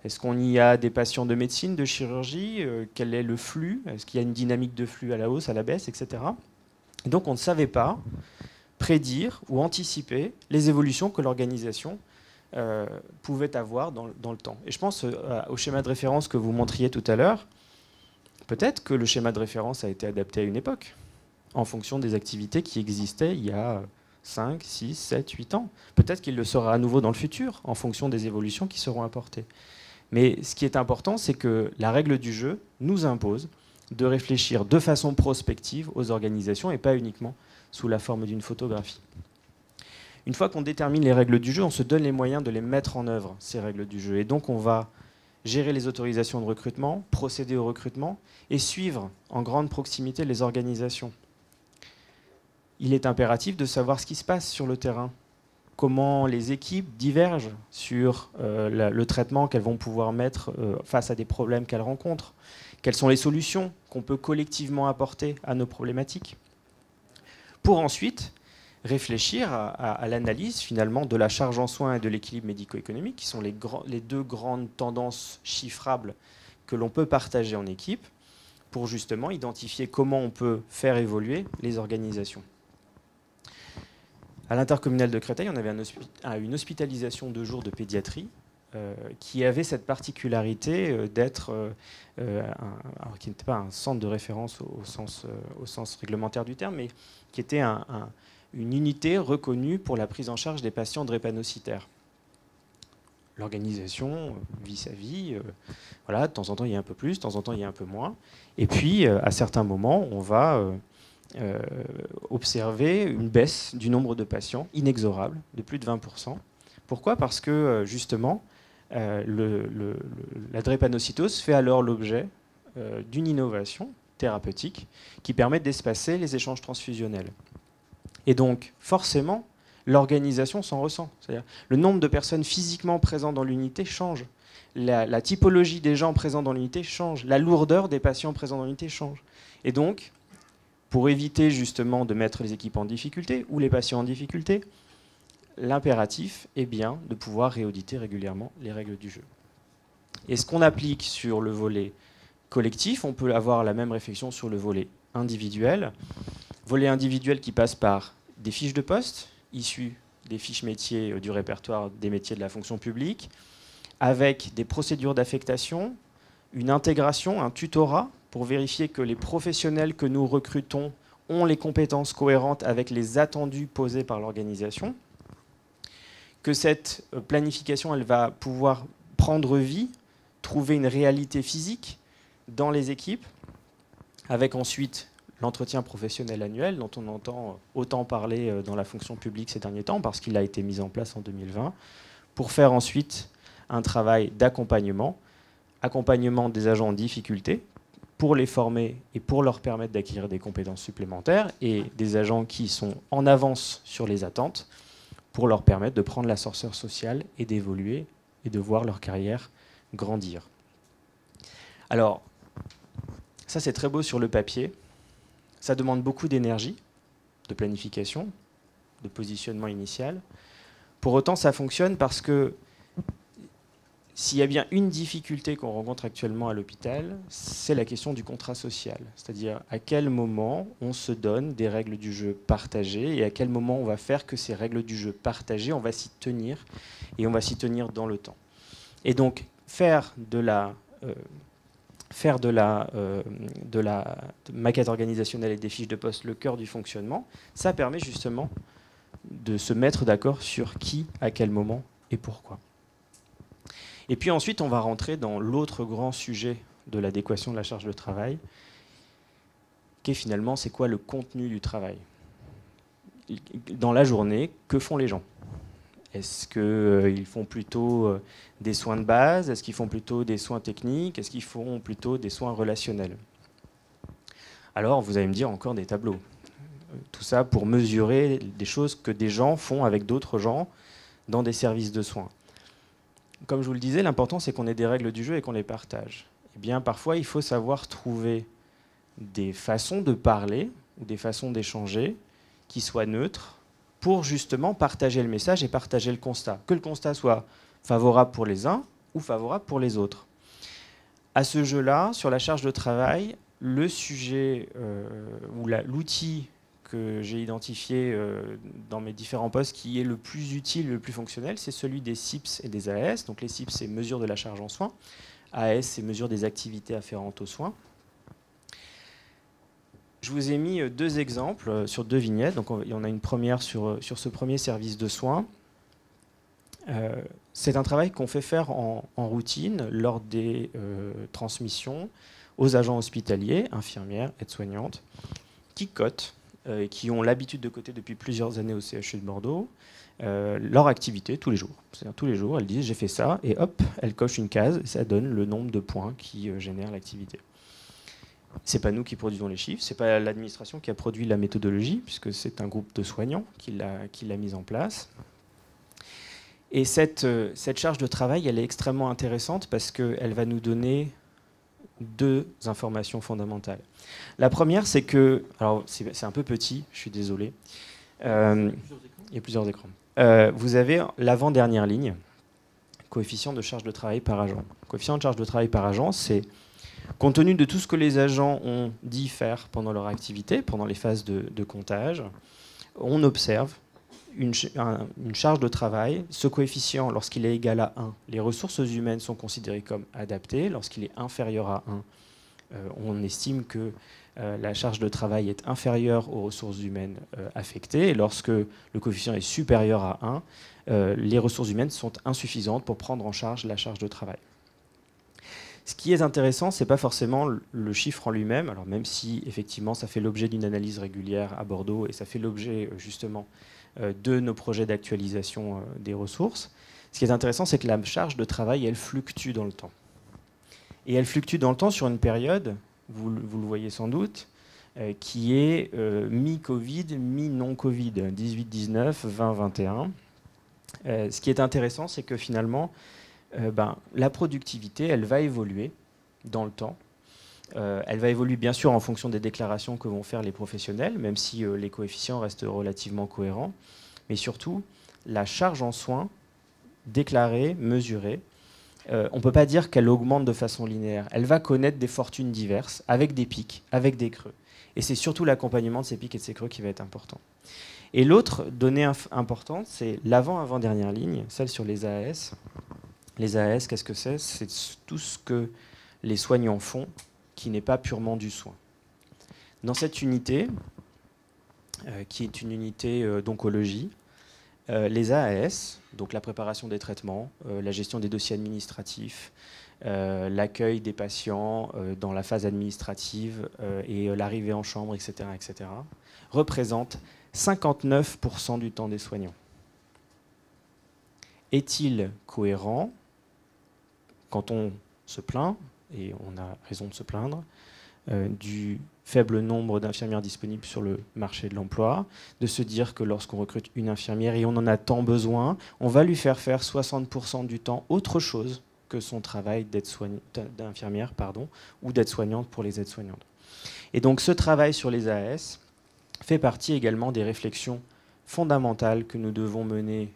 Est-ce qu'on y a des patients de médecine, de chirurgie? Quel est le flux? Est-ce qu'il y a une dynamique de flux à la hausse, à la baisse, etc. Et donc on ne savait pas prédire ou anticiper les évolutions que l'organisation pouvait avoir dans le temps. Et je pense au schéma de référence que vous montriez tout à l'heure. Peut-être que le schéma de référence a été adapté à une époque, en fonction des activités qui existaient il y a 5, 6, 7, 8 ans. Peut-être qu'il le sera à nouveau dans le futur, en fonction des évolutions qui seront apportées. Mais ce qui est important, c'est que la règle du jeu nous impose de réfléchir de façon prospective aux organisations et pas uniquement sous la forme d'une photographie. Une fois qu'on détermine les règles du jeu, on se donne les moyens de les mettre en œuvre, ces règles du jeu. Et donc on va gérer les autorisations de recrutement, procéder au recrutement et suivre en grande proximité les organisations. Il est impératif de savoir ce qui se passe sur le terrain, comment les équipes divergent sur le traitement qu'elles vont pouvoir mettre face à des problèmes qu'elles rencontrent, quelles sont les solutions qu'on peut collectivement apporter à nos problématiques, pour ensuite réfléchir à l'analyse finalement de la charge en soins et de l'équilibre médico-économique, qui sont les deux grandes tendances chiffrables que l'on peut partager en équipe, pour justement identifier comment on peut faire évoluer les organisations. À l'intercommunal de Créteil, on avait une hospitalisation 2 jours de pédiatrie qui avait cette particularité d'être, alors qui n'était pas un centre de référence au sens réglementaire du terme, mais qui était une unité reconnue pour la prise en charge des patients drépanocytaires. L'organisation vit sa vie, voilà, de temps en temps il y a un peu plus, de temps en temps il y a un peu moins. Et puis, à certains moments, on va observer une baisse du nombre de patients inexorable de plus de 20%. Pourquoi ? Parce que, justement, la drépanocytose fait alors l'objet d'une innovation thérapeutique qui permet d'espacer les échanges transfusionnels. Et donc, forcément, l'organisation s'en ressent. C'est-à-dire, le nombre de personnes physiquement présentes dans l'unité change. La typologie des gens présents dans l'unité change. La lourdeur des patients présents dans l'unité change. Et donc, pour éviter justement de mettre les équipes en difficulté ou les patients en difficulté, l'impératif est bien de pouvoir réauditer régulièrement les règles du jeu. Et ce qu'on applique sur le volet collectif, on peut avoir la même réflexion sur le volet individuel. Volet individuel qui passe par des fiches de poste issues des fiches métiers du répertoire des métiers de la fonction publique, avec des procédures d'affectation, une intégration, un tutorat, pour vérifier que les professionnels que nous recrutons ont les compétences cohérentes avec les attendus posés par l'organisation, que cette planification elle va pouvoir prendre vie, trouver une réalité physique dans les équipes, avec ensuite l'entretien professionnel annuel, dont on entend autant parler dans la fonction publique ces derniers temps, parce qu'il a été mis en place en 2020, pour faire ensuite un travail d'accompagnement, accompagnement des agents en difficulté, pour les former et pour leur permettre d'acquérir des compétences supplémentaires, et des agents qui sont en avance sur les attentes, pour leur permettre de prendre l'ascenseur social et d'évoluer et de voir leur carrière grandir. Alors, ça c'est très beau sur le papier. Ça demande beaucoup d'énergie, de planification, de positionnement initial. Pour autant, ça fonctionne parce que s'il y a bien une difficulté qu'on rencontre actuellement à l'hôpital, c'est la question du contrat social. C'est-à-dire à quel moment on se donne des règles du jeu partagées et à quel moment on va faire que ces règles du jeu partagées, on va s'y tenir et on va s'y tenir dans le temps. Et donc, faire de la maquette organisationnelle et des fiches de poste le cœur du fonctionnement, ça permet justement de se mettre d'accord sur qui, à quel moment et pourquoi. Et puis ensuite, on va rentrer dans l'autre grand sujet de l'adéquation de la charge de travail, qui est finalement, c'est quoi le contenu du travail ? Dans la journée, que font les gens ? Est-ce qu'ils font plutôt des soins de base ? Est-ce qu'ils font plutôt des soins techniques ? Est-ce qu'ils font plutôt des soins relationnels ? Alors, vous allez me dire encore des tableaux. Tout ça pour mesurer des choses que des gens font avec d'autres gens dans des services de soins. Comme je vous le disais, l'important, c'est qu'on ait des règles du jeu et qu'on les partage. Eh bien, parfois, il faut savoir trouver des façons de parler ou des façons d'échanger qui soient neutres, pour justement partager le message et partager le constat. Que le constat soit favorable pour les uns ou favorable pour les autres. À ce jeu-là, sur la charge de travail, le sujet ou l'outil que j'ai identifié dans mes différents postes qui est le plus utile, le plus fonctionnel, c'est celui des CIPS et des AS. Donc les CIPS, c'est mesure de la charge en soins. AS, c'est mesure des activités afférentes aux soins. Je vous ai mis 2 exemples sur 2 vignettes. Donc il y en a une première sur ce premier service de soins. C'est un travail qu'on fait faire en routine lors des transmissions aux agents hospitaliers, infirmières, aides-soignantes, qui cotent, qui ont l'habitude de coter depuis plusieurs années au CHU de Bordeaux, leur activité tous les jours. C'est-à-dire tous les jours, elles disent j'ai fait ça, et hop, elles cochent une case, et ça donne le nombre de points qui génèrent l'activité. C'est pas nous qui produisons les chiffres, c'est pas l'administration qui a produit la méthodologie, puisque c'est un groupe de soignants qui l'a mise en place. Et cette charge de travail, elle est extrêmement intéressante parce qu'elle va nous donner 2 informations fondamentales. La première, c'est que, alors c'est un peu petit, je suis désolé, Il y a plusieurs écrans. Vous avez l'avant-dernière ligne, coefficient de charge de travail par agent. Coefficient de charge de travail par agent, c'est compte tenu de tout ce que les agents ont dit faire pendant leur activité, pendant les phases de comptage, on observe une charge de travail. Ce coefficient, lorsqu'il est égal à 1, les ressources humaines sont considérées comme adaptées. Lorsqu'il est inférieur à 1, on estime que la charge de travail est inférieure aux ressources humaines affectées. Et lorsque le coefficient est supérieur à 1, les ressources humaines sont insuffisantes pour prendre en charge la charge de travail. Ce qui est intéressant, ce n'est pas forcément le chiffre en lui-même, alors même si effectivement ça fait l'objet d'une analyse régulière à Bordeaux et ça fait l'objet justement de nos projets d'actualisation des ressources. Ce qui est intéressant, c'est que la charge de travail, elle fluctue dans le temps. Et elle fluctue dans le temps sur une période, vous le voyez sans doute, qui est mi-Covid, mi-non-Covid, 18-19, 20-21. Ce qui est intéressant, c'est que finalement, la productivité, elle va évoluer dans le temps. Elle va évoluer bien sûr en fonction des déclarations que vont faire les professionnels, même si les coefficients restent relativement cohérents. Mais surtout, la charge en soins déclarée, mesurée, on ne peut pas dire qu'elle augmente de façon linéaire. Elle va connaître des fortunes diverses, avec des pics, avec des creux. Et c'est surtout l'accompagnement de ces pics et de ces creux qui va être important. Et l'autre donnée importante, c'est l'avant-avant-dernière ligne, celle sur les AAS. Les AAS, qu'est-ce que c'est? C'est tout ce que les soignants font qui n'est pas purement du soin. Dans cette unité, qui est une unité d'oncologie, les AAS, donc la préparation des traitements, la gestion des dossiers administratifs, l'accueil des patients dans la phase administrative et l'arrivée en chambre, etc., représentent 59% du temps des soignants. Est-il cohérent, quand on se plaint, et on a raison de se plaindre, du faible nombre d'infirmières disponibles sur le marché de l'emploi, de se dire que lorsqu'on recrute une infirmière et on en a tant besoin, on va lui faire 60% du temps autre chose que son travail d'infirmière ou d'aide-soignante pour les aides-soignantes. Et donc ce travail sur les AAS fait partie également des réflexions fondamentales que nous devons mener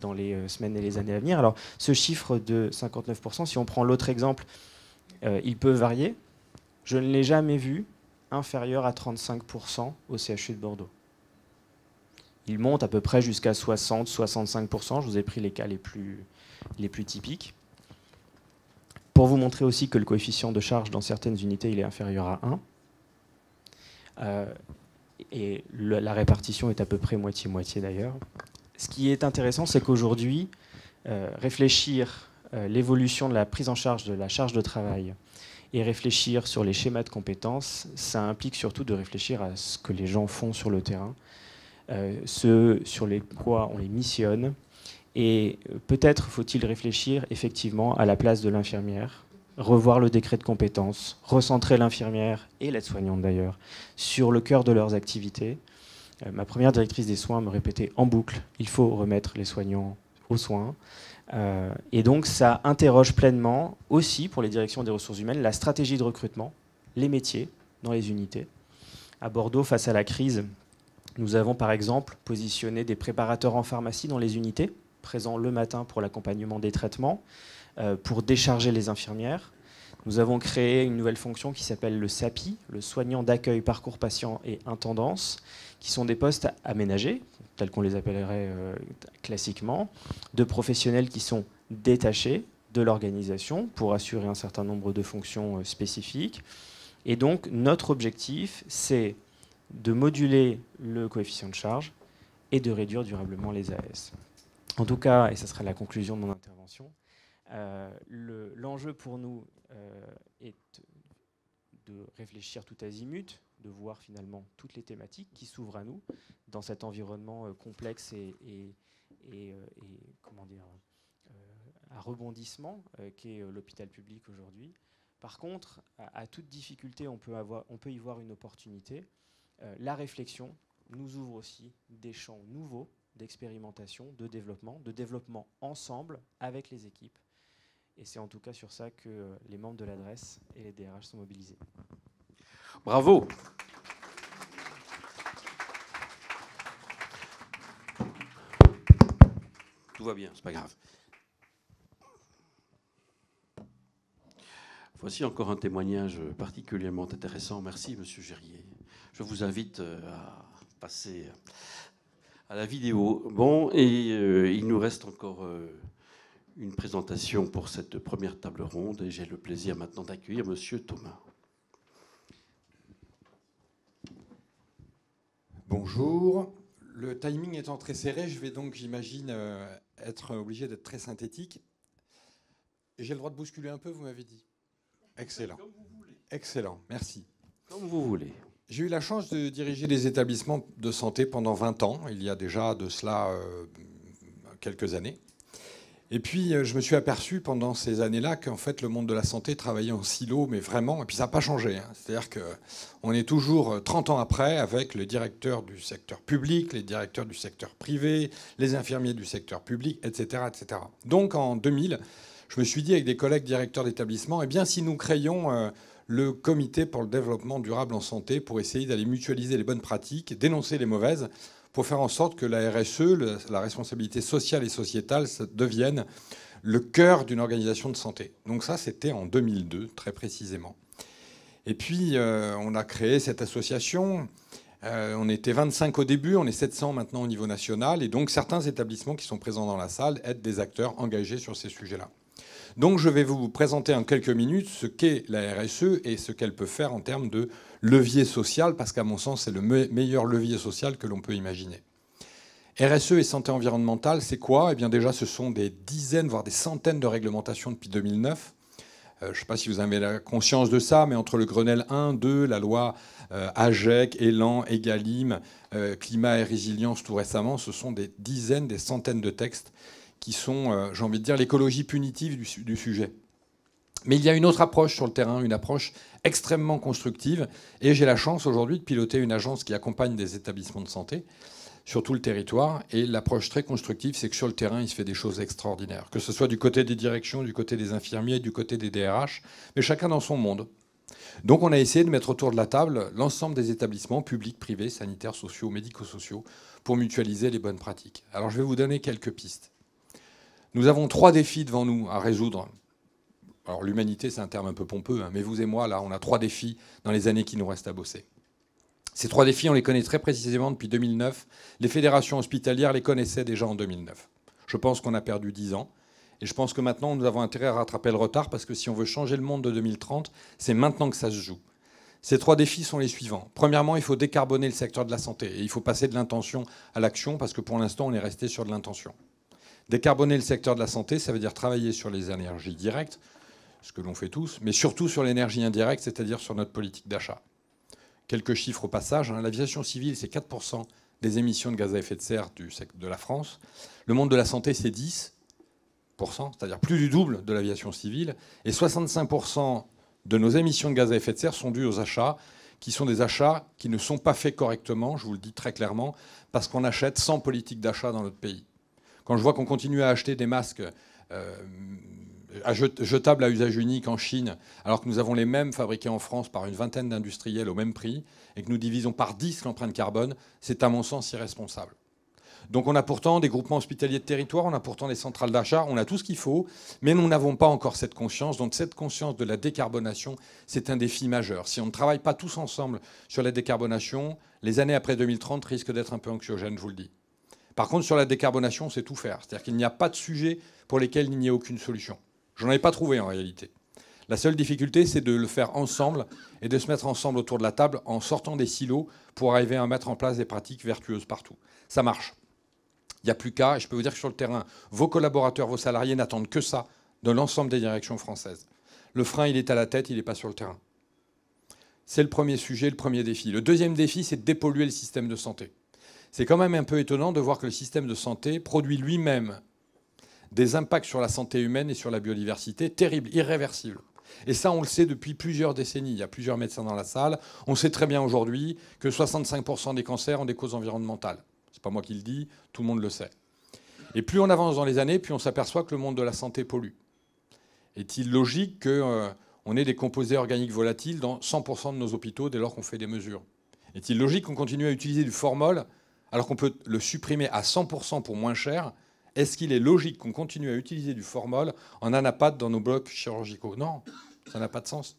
dans les semaines et les années à venir. Alors ce chiffre de 59%, si on prend l'autre exemple, il peut varier. Je ne l'ai jamais vu inférieur à 35% au CHU de Bordeaux. Il monte à peu près jusqu'à 60-65%. Je vous ai pris les cas les plus typiques. Pour vous montrer aussi que le coefficient de charge dans certaines unités, il est inférieur à 1. Et la répartition est à peu près moitié-moitié d'ailleurs. Ce qui est intéressant, c'est qu'aujourd'hui, réfléchir l'évolution de la prise en charge de la charge de travail et réfléchir sur les schémas de compétences, ça implique surtout de réfléchir à ce que les gens font sur le terrain, ce sur les quoi on les missionne. Et peut-être faut-il réfléchir effectivement à la place de l'infirmière, revoir le décret de compétences, recentrer l'infirmière et l'aide-soignante d'ailleurs sur le cœur de leurs activités. Ma première directrice des soins me répétait en boucle, il faut remettre les soignants aux soins. Et donc ça interroge pleinement aussi pour les directions des ressources humaines la stratégie de recrutement, les métiers dans les unités. À Bordeaux, face à la crise, nous avons par exemple positionné des préparateurs en pharmacie dans les unités, présents le matin pour l'accompagnement des traitements, pour décharger les infirmières. Nous avons créé une nouvelle fonction qui s'appelle le SAPI, le soignant d'accueil, parcours patient et intendance, qui sont des postes aménagés, tels qu'on les appellerait classiquement, de professionnels qui sont détachés de l'organisation pour assurer un certain nombre de fonctions spécifiques. Et donc, notre objectif, c'est de moduler le coefficient de charge et de réduire durablement les AS. En tout cas, et ce sera la conclusion de mon intervention, l'enjeu pour nous est de réfléchir tout azimut, de voir finalement toutes les thématiques qui s'ouvrent à nous dans cet environnement complexe et comment dire, à rebondissement qu'est l'hôpital public aujourd'hui. Par contre, à toute difficulté, on peut y voir une opportunité. La réflexion nous ouvre aussi des champs nouveaux d'expérimentation, de développement ensemble avec les équipes. Et c'est en tout cas sur ça que les membres de l'adresse et les DRH sont mobilisés. Bravo. tout va bien, c'est pas grave. Voici encore un témoignage particulièrement intéressant. Merci, Monsieur Gérier. Je vous invite à passer à la vidéo. Bon, et il nous reste encore une présentation pour cette première table ronde, et j'ai le plaisir maintenant d'accueillir Monsieur Thomas. Bonjour. Le timing étant très serré, je vais donc, j'imagine, être obligé d'être très synthétique. J'ai le droit de bousculer un peu, vous m'avez dit. Excellent. Comme vous voulez. Excellent, merci. Comme vous voulez. J'ai eu la chance de diriger des établissements de santé pendant 20 ans. Il y a déjà de cela quelques années. Et puis, je me suis aperçu pendant ces années-là qu'en fait, le monde de la santé travaillait en silo, mais vraiment, et puis ça n'a pas changé. Hein. C'est-à-dire qu'on est toujours 30 ans après avec le directeur du secteur public, les directeurs du secteur privé, les infirmiers du secteur public, etc., etc. Donc, en 2000, je me suis dit avec des collègues directeurs d'établissement, eh bien, si nous créions le comité pour le développement durable en santé pour essayer d'aller mutualiser les bonnes pratiques, dénoncer les mauvaises, pour faire en sorte que la RSE, la responsabilité sociale et sociétale, devienne le cœur d'une organisation de santé. Donc ça, c'était en 2002, très précisément. Et puis, on a créé cette association. On était 25 au début, on est 700 maintenant au niveau national. Et donc, certains établissements qui sont présents dans la salle aident des acteurs engagés sur ces sujets-là. Donc, je vais vous présenter en quelques minutes ce qu'est la RSE et ce qu'elle peut faire en termes de levier social, parce qu'à mon sens, c'est le meilleur levier social que l'on peut imaginer. RSE et santé environnementale, c'est quoi? Eh bien déjà, ce sont des dizaines, voire des centaines de réglementations depuis 2009. Je ne sais pas si vous avez la conscience de ça, mais entre le Grenelle 1, 2, la loi AGEC, Élan, Egalim, Climat et Résilience tout récemment, ce sont des dizaines, des centaines de textes qui sont, j'ai envie de dire, l'écologie punitive du sujet. Mais il y a une autre approche sur le terrain, une approche extrêmement constructive. Et j'ai la chance aujourd'hui de piloter une agence qui accompagne des établissements de santé sur tout le territoire. Et l'approche très constructive, c'est que sur le terrain, il se fait des choses extraordinaires. Que ce soit du côté des directions, du côté des infirmiers, du côté des DRH, mais chacun dans son monde. Donc on a essayé de mettre autour de la table l'ensemble des établissements publics, privés, sanitaires, sociaux, médico-sociaux, pour mutualiser les bonnes pratiques. Alors je vais vous donner quelques pistes. Nous avons 3 défis devant nous à résoudre. Alors l'humanité, c'est un terme un peu pompeux, hein, mais vous et moi, là, on a 3 défis dans les années qui nous restent à bosser. Ces 3 défis, on les connaît très précisément depuis 2009. Les fédérations hospitalières les connaissaient déjà en 2009. Je pense qu'on a perdu 10 ans. Et je pense que maintenant, nous avons intérêt à rattraper le retard, parce que si on veut changer le monde de 2030, c'est maintenant que ça se joue. Ces 3 défis sont les suivants. Premièrement, il faut décarboner le secteur de la santé. Et il faut passer de l'intention à l'action, parce que pour l'instant, on est resté sur de l'intention. Décarboner le secteur de la santé, ça veut dire travailler sur les énergies directes, ce que l'on fait tous, mais surtout sur l'énergie indirecte, c'est-à-dire sur notre politique d'achat. Quelques chiffres au passage. L'aviation civile, c'est 4% des émissions de gaz à effet de serre de la France. Le monde de la santé, c'est 10%, c'est-à-dire plus du double de l'aviation civile. Et 65% de nos émissions de gaz à effet de serre sont dues aux achats, qui sont des achats qui ne sont pas faits correctement, je vous le dis très clairement, parce qu'on achète sans politique d'achat dans notre pays. Quand je vois qu'on continue à acheter des masques jetables à usage unique en Chine, alors que nous avons les mêmes fabriqués en France par une vingtaine d'industriels au même prix, et que nous divisons par 10 l'empreinte carbone, c'est à mon sens irresponsable. Donc on a pourtant des groupements hospitaliers de territoire, on a pourtant des centrales d'achat, on a tout ce qu'il faut, mais nous n'avons pas encore cette conscience. Donc cette conscience de la décarbonation, c'est un défi majeur. Si on ne travaille pas tous ensemble sur la décarbonation, les années après 2030 risquent d'être un peu anxiogènes, je vous le dis. Par contre, sur la décarbonation, on sait tout faire. C'est-à-dire qu'il n'y a pas de sujet pour lesquels il n'y a aucune solution. Je n'en ai pas trouvé en réalité. La seule difficulté, c'est de le faire ensemble et de se mettre ensemble autour de la table en sortant des silos pour arriver à mettre en place des pratiques vertueuses partout. Ça marche. Il n'y a plus qu'à, et je peux vous dire que sur le terrain, vos collaborateurs, vos salariés n'attendent que ça de l'ensemble des directions françaises. Le frein, il est à la tête, il n'est pas sur le terrain. C'est le premier sujet, le premier défi. Le deuxième défi, c'est de dépolluer le système de santé. C'est quand même un peu étonnant de voir que le système de santé produit lui-même des impacts sur la santé humaine et sur la biodiversité terribles, irréversibles. Et ça, on le sait depuis plusieurs décennies. Il y a plusieurs médecins dans la salle. On sait très bien aujourd'hui que 65% des cancers ont des causes environnementales. C'est pas moi qui le dis, tout le monde le sait. Et plus on avance dans les années, plus on s'aperçoit que le monde de la santé pollue. Est-il logique qu'on ait des composés organiques volatiles dans 100% de nos hôpitaux dès lors qu'on fait des mesures? Est-il logique qu'on continue à utiliser du formol alors qu'on peut le supprimer à 100% pour moins cher Est-ce qu'il est logique qu'on continue à utiliser du formol en anapathe dans nos blocs chirurgicaux? Non, ça n'a pas de sens.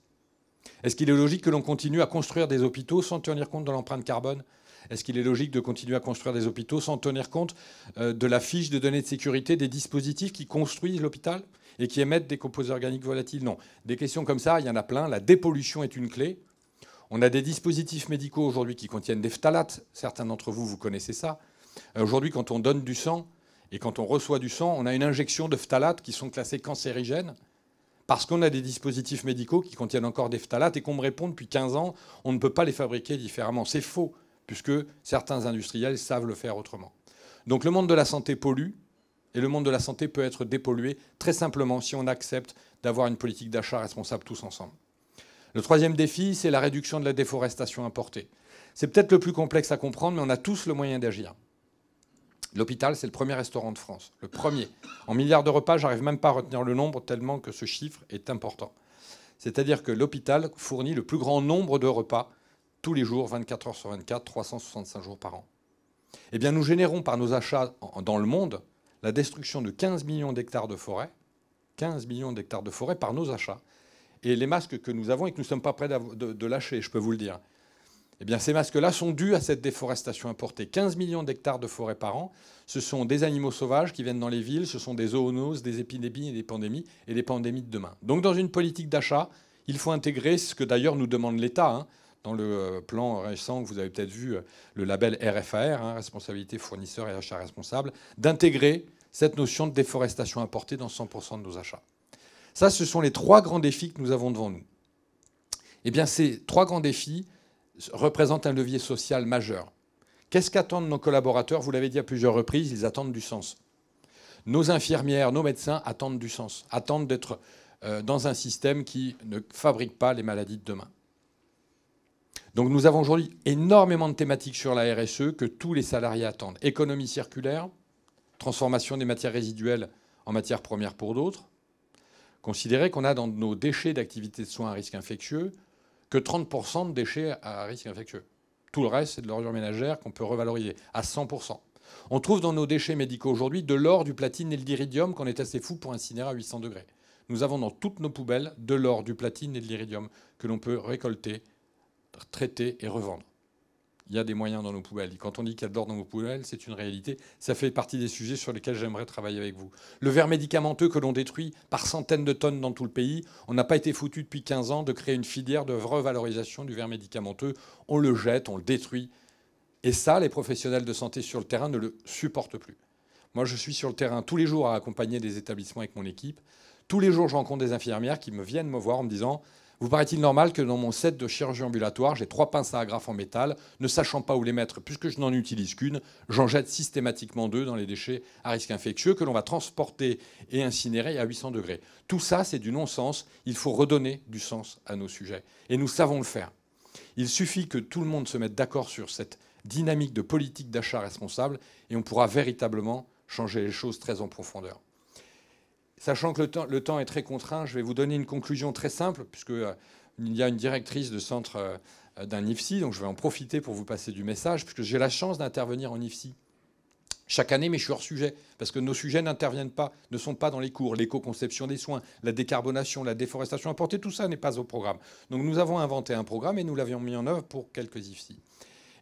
Est-ce qu'il est logique que l'on continue à construire des hôpitaux sans tenir compte de l'empreinte carbone? Est-ce qu'il est logique de continuer à construire des hôpitaux sans tenir compte de la fiche de données de sécurité des dispositifs qui construisent l'hôpital et qui émettent des composés organiques volatiles? Non. Des questions comme ça, il y en a plein. La dépollution est une clé. On a des dispositifs médicaux aujourd'hui qui contiennent des phtalates. Certains d'entre vous, vous connaissez ça. Aujourd'hui, quand on donne du sang et quand on reçoit du sang, on a une injection de phtalates qui sont classés cancérigènes parce qu'on a des dispositifs médicaux qui contiennent encore des phtalates et qu'on me répond depuis 15 ans, on ne peut pas les fabriquer différemment. C'est faux, puisque certains industriels savent le faire autrement. Donc le monde de la santé pollue, et le monde de la santé peut être dépollué très simplement si on accepte d'avoir une politique d'achat responsable tous ensemble. Le troisième défi, c'est la réduction de la déforestation importée. C'est peut-être le plus complexe à comprendre, mais on a tous le moyen d'agir. L'hôpital, c'est le premier restaurant de France. Le premier. En milliards de repas, j'arrive même pas à retenir le nombre tellement que ce chiffre est important. C'est-à-dire que l'hôpital fournit le plus grand nombre de repas tous les jours, 24 heures sur 24, 365 jours par an. Eh bien, nous générons par nos achats dans le monde la destruction de 15 millions d'hectares de forêt. 15 millions d'hectares de forêt par nos achats. Et les masques que nous avons et que nous ne sommes pas prêts de lâcher, je peux vous le dire. Eh bien, ces masques-là sont dus à cette déforestation importée. 15 millions d'hectares de forêt par an, ce sont des animaux sauvages qui viennent dans les villes, ce sont des zoonoses, des épidémies et des pandémies de demain. Donc, dans une politique d'achat, il faut intégrer ce que d'ailleurs nous demande l'État, hein, dans le plan récent que vous avez peut-être vu, le label RFAR, hein, responsabilité fournisseur et achat responsable, d'intégrer cette notion de déforestation importée dans 100% de nos achats. Ça, ce sont les trois grands défis que nous avons devant nous. Eh bien, ces trois grands défis représentent un levier social majeur. Qu'est-ce qu'attendent nos collaborateurs? Vous l'avez dit à plusieurs reprises, ils attendent du sens. Nos infirmières, nos médecins attendent du sens, attendent d'être dans un système qui ne fabrique pas les maladies de demain. Donc nous avons aujourd'hui énormément de thématiques sur la RSE que tous les salariés attendent. Économie circulaire, transformation des matières résiduelles en matières premières pour d'autres. Considérez qu'on a dans nos déchets d'activités de soins à risque infectieux que 30% de déchets à risque infectieux. Tout le reste, c'est de l'ordure ménagère qu'on peut revaloriser à 100%. On trouve dans nos déchets médicaux aujourd'hui de l'or, du platine et de l'iridium qu'on est assez fou pour incinérer à 800 degrés. Nous avons dans toutes nos poubelles de l'or, du platine et de l'iridium que l'on peut récolter, traiter et revendre. Il y a des moyens dans nos poubelles. Et quand on dit qu'il y a de l'or dans nos poubelles, c'est une réalité. Ça fait partie des sujets sur lesquels j'aimerais travailler avec vous. Le verre médicamenteux que l'on détruit par centaines de tonnes dans tout le pays, on n'a pas été foutu depuis 15 ans de créer une filière de revalorisation du verre médicamenteux. On le jette, on le détruit. Et ça, les professionnels de santé sur le terrain ne le supportent plus. Moi, je suis sur le terrain tous les jours à accompagner des établissements avec mon équipe. Tous les jours, je rencontre des infirmières qui viennent me voir en me disant « Vous paraît-il normal que dans mon set de chirurgie ambulatoire, j'ai 3 pinces à agrafe en métal, ne sachant pas où les mettre, puisque je n'en utilise qu'une, j'en jette systématiquement 2 dans les déchets à risque infectieux que l'on va transporter et incinérer à 800 degrés. » Tout ça, c'est du non-sens. Il faut redonner du sens à nos sujets. Et nous savons le faire. Il suffit que tout le monde se mette d'accord sur cette dynamique de politique d'achat responsable et on pourra véritablement changer les choses très en profondeur. Sachant que le temps est très contraint, je vais vous donner une conclusion très simple, puisqu'il y a une directrice de centre d'un IFSI, donc je vais en profiter pour vous passer du message, puisque j'ai la chance d'intervenir en IFSI chaque année, mais je suis hors sujet, parce que nos sujets n'interviennent pas, ne sont pas dans les cours. L'éco-conception des soins, la décarbonation, la déforestation importée, tout ça n'est pas au programme. Donc nous avons inventé un programme et nous l'avions mis en œuvre pour quelques IFSI.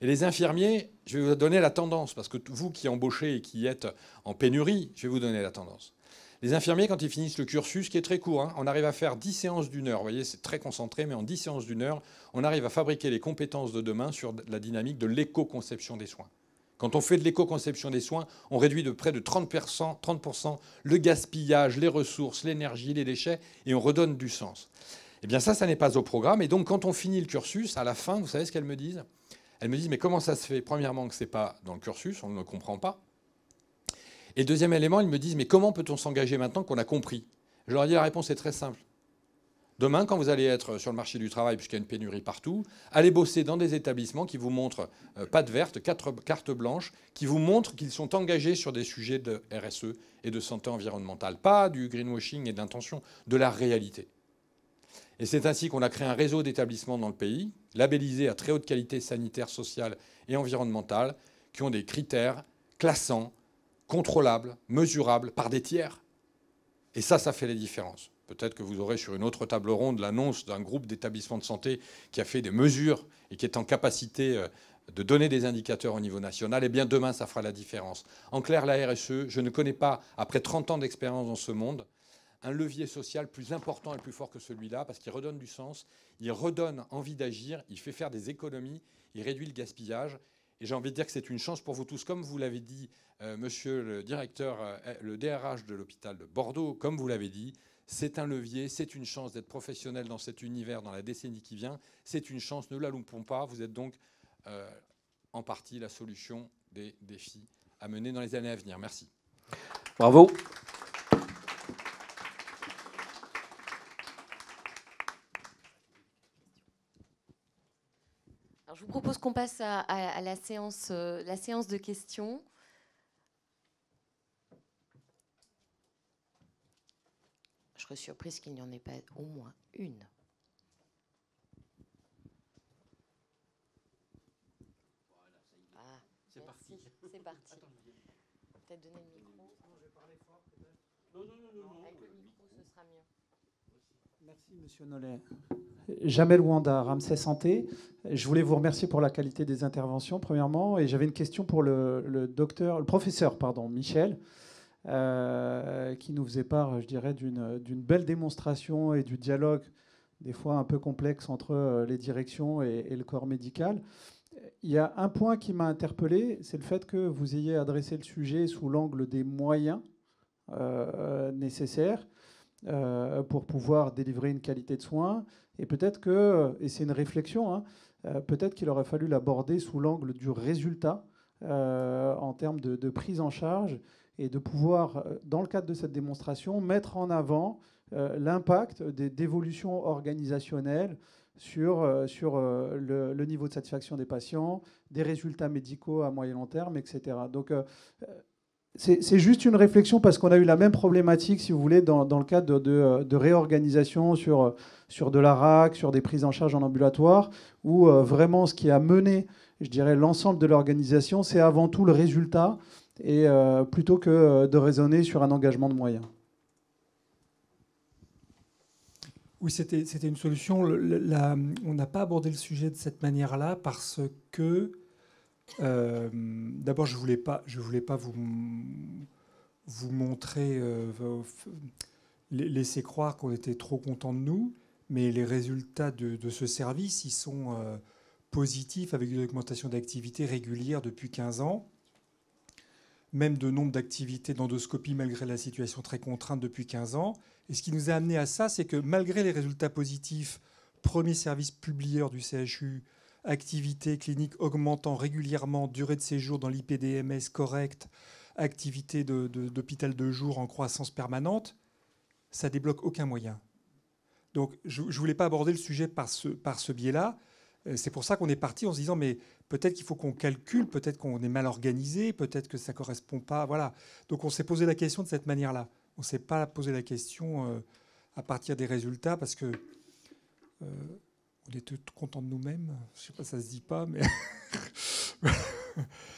Et les infirmiers, je vais vous donner la tendance, parce que vous qui embauchez et qui êtes en pénurie, je vais vous donner la tendance. Les infirmiers, quand ils finissent le cursus, qui est très court, hein, on arrive à faire 10 séances d'1 heure. Vous voyez, c'est très concentré, mais en 10 séances d'1 heure, on arrive à fabriquer les compétences de demain sur la dynamique de l'éco-conception des soins. Quand on fait de l'éco-conception des soins, on réduit de près de 30% le gaspillage, les ressources, l'énergie, les déchets, et on redonne du sens. Eh bien ça n'est pas au programme. Et donc, quand on finit le cursus, à la fin, vous savez ce qu'elles me disent? Elles me disent, mais comment ça se fait? Premièrement, que ce n'est pas dans le cursus, on ne le comprend pas. Et deuxième élément, ils me disent, mais comment peut-on s'engager maintenant qu'on a compris? Je leur dis, la réponse est très simple. Demain, quand vous allez être sur le marché du travail, puisqu'il y a une pénurie partout, allez bosser dans des établissements qui vous montrent patte verte, carte blanche, qui vous montrent qu'ils sont engagés sur des sujets de RSE et de santé environnementale. Pas du greenwashing et d'intention, de la réalité. Et c'est ainsi qu'on a créé un réseau d'établissements dans le pays, labellisés à très haute qualité sanitaire, sociale et environnementale, qui ont des critères classants, contrôlables, mesurables par des tiers. Et ça fait la différence. Peut-être que vous aurez sur une autre table ronde l'annonce d'un groupe d'établissements de santé qui a fait des mesures et qui est en capacité de donner des indicateurs au niveau national. Eh bien, demain, ça fera la différence. En clair, la RSE, je ne connais pas, après 30 ans d'expérience dans ce monde, un levier social plus important et plus fort que celui-là, parce qu'il redonne du sens, il redonne envie d'agir, il fait faire des économies, il réduit le gaspillage. Et j'ai envie de dire que c'est une chance pour vous tous. Comme vous l'avez dit, monsieur le directeur, le DRH de l'hôpital de Bordeaux, comme vous l'avez dit, c'est un levier, c'est une chance d'être professionnel dans cet univers dans la décennie qui vient. C'est une chance, ne la loupons pas. Vous êtes donc en partie la solution des défis à mener dans les années à venir. Merci. Bravo. Alors, je vous propose qu'on passe à la séance de questions. Je serais surprise qu'il n'y en ait pas au moins une. C'est parti. C'est parti. Peut-être donner le micro. Non, je vais parler fort, peut-être. Non. Avec le micro, ce sera mieux. Merci, monsieur Nollet. Jamel Ouanda, Ramsay Santé. Je voulais vous remercier pour la qualité des interventions, premièrement. Et j'avais une question pour le professeur Michel, qui nous faisait part, je dirais, d'une belle démonstration et du dialogue, des fois un peu complexe, entre les directions et le corps médical. Il y a un point qui m'a interpellé, c'est le fait que vous ayez adressé le sujet sous l'angle des moyens nécessaires pour pouvoir délivrer une qualité de soins. Et peut-être que, et c'est une réflexion, peut-être qu'il aurait fallu l'aborder sous l'angle du résultat en termes de prise en charge et de pouvoir, dans le cadre de cette démonstration, mettre en avant l'impact d'évolutions organisationnelles sur le niveau de satisfaction des patients, des résultats médicaux à moyen et long terme, etc. Donc, c'est juste une réflexion parce qu'on a eu la même problématique, si vous voulez, dans le cadre de réorganisation sur de la RAC, sur des prises en charge en ambulatoire, où vraiment ce qui a mené, je dirais, l'ensemble de l'organisation, c'est avant tout le résultat, et plutôt que de raisonner sur un engagement de moyens. Oui, c'était une solution. On n'a pas abordé le sujet de cette manière-là parce que, d'abord, je voulais pas vous montrer, laisser croire qu'on était trop content de nous, mais les résultats de ce service, ils sont positifs avec une augmentation d'activité régulière depuis 15 ans. Même de nombre d'activités d'endoscopie malgré la situation très contrainte depuis 15 ans. Et ce qui nous a amené à ça, c'est que malgré les résultats positifs, premier service publieur du CHU, activité clinique augmentant régulièrement, durée de séjour dans l'IPDMS correcte, activité d'hôpital de jour en croissance permanente, ça débloque aucun moyen. Donc je ne voulais pas aborder le sujet par ce biais-là. C'est pour ça qu'on est parti en se disant mais peut-être qu'il faut qu'on calcule, peut-être qu'on est mal organisé, peut-être que ça ne correspond pas. Voilà. Donc on s'est posé la question de cette manière-là. On ne s'est pas posé la question à partir des résultats parce que on est content de nous-mêmes. Je ne sais pas, ça ne se dit pas, mais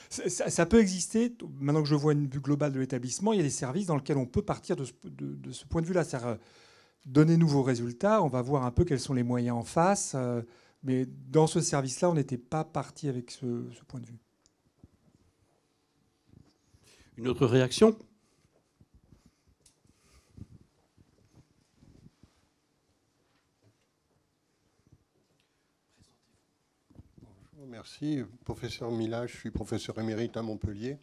ça peut exister. Maintenant que je vois une vue globale de l'établissement, il y a des services dans lesquels on peut partir de ce point de vue-là. C'est-à-dire, donnez-nous vos résultats, on va voir un peu quels sont les moyens en face. Mais dans ce service-là, on n'était pas parti avec ce point de vue. Une autre réaction ? Merci. Professeur Millat, je suis professeur émérite à Montpellier.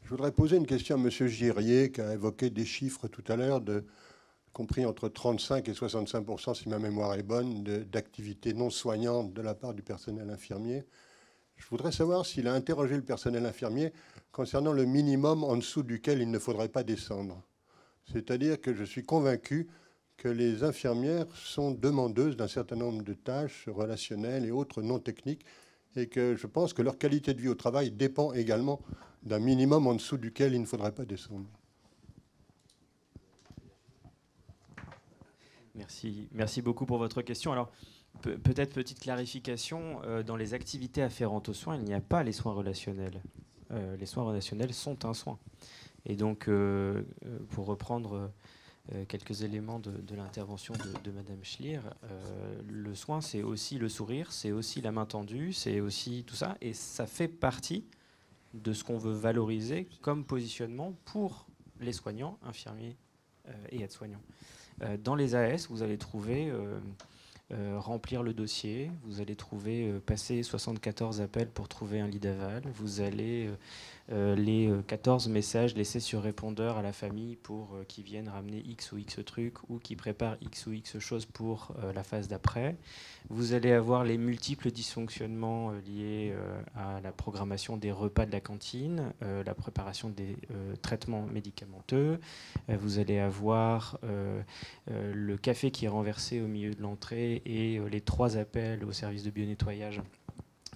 Je voudrais poser une question à M. Girier, qui a évoqué des chiffres tout à l'heure, compris entre 35 et 65%, si ma mémoire est bonne, d'activités non soignantes de la part du personnel infirmier. Je voudrais savoir s'il a interrogé le personnel infirmier concernant le minimum en dessous duquel il ne faudrait pas descendre. C'est-à-dire que je suis convaincu que les infirmières sont demandeuses d'un certain nombre de tâches relationnelles et autres non techniques, et que je pense que leur qualité de vie au travail dépend également d'un minimum en dessous duquel il ne faudrait pas descendre. Merci beaucoup pour votre question. Alors, peut-être petite clarification, dans les activités afférentes aux soins, il n'y a pas les soins relationnels. Les soins relationnels sont un soin. Et donc, pour reprendre quelques éléments de l'intervention de Madame Schlier, le soin, c'est aussi le sourire, c'est aussi la main tendue, c'est aussi tout ça, et ça fait partie de ce qu'on veut valoriser comme positionnement pour les soignants, infirmiers et aides-soignants. Dans les AS, vous allez trouver remplir le dossier, vous allez trouver passer 74 appels pour trouver un lit d'aval, vous allez les 14 messages laissés sur répondeur à la famille pour qu'ils viennent ramener X ou X trucs ou qu'ils préparent X ou X choses pour la phase d'après. Vous allez avoir les multiples dysfonctionnements liés à la programmation des repas de la cantine, la préparation des traitements médicamenteux. Vous allez avoir le café qui est renversé au milieu de l'entrée et les 3 appels au service de bionettoyage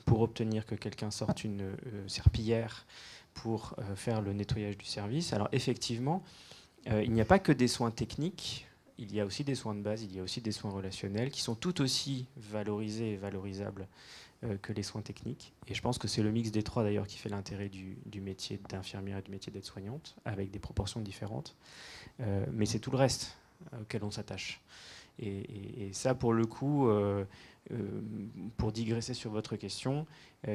pour obtenir que quelqu'un sorte une serpillière pour faire le nettoyage du service. Alors effectivement, il n'y a pas que des soins techniques, il y a aussi des soins de base, il y a aussi des soins relationnels qui sont tout aussi valorisés et valorisables que les soins techniques. Et je pense que c'est le mix des 3 d'ailleurs qui fait l'intérêt du métier d'infirmière et du métier d'aide-soignante, avec des proportions différentes. Mais c'est tout le reste auquel on s'attache. Et ça, pour le coup, pour digresser sur votre question,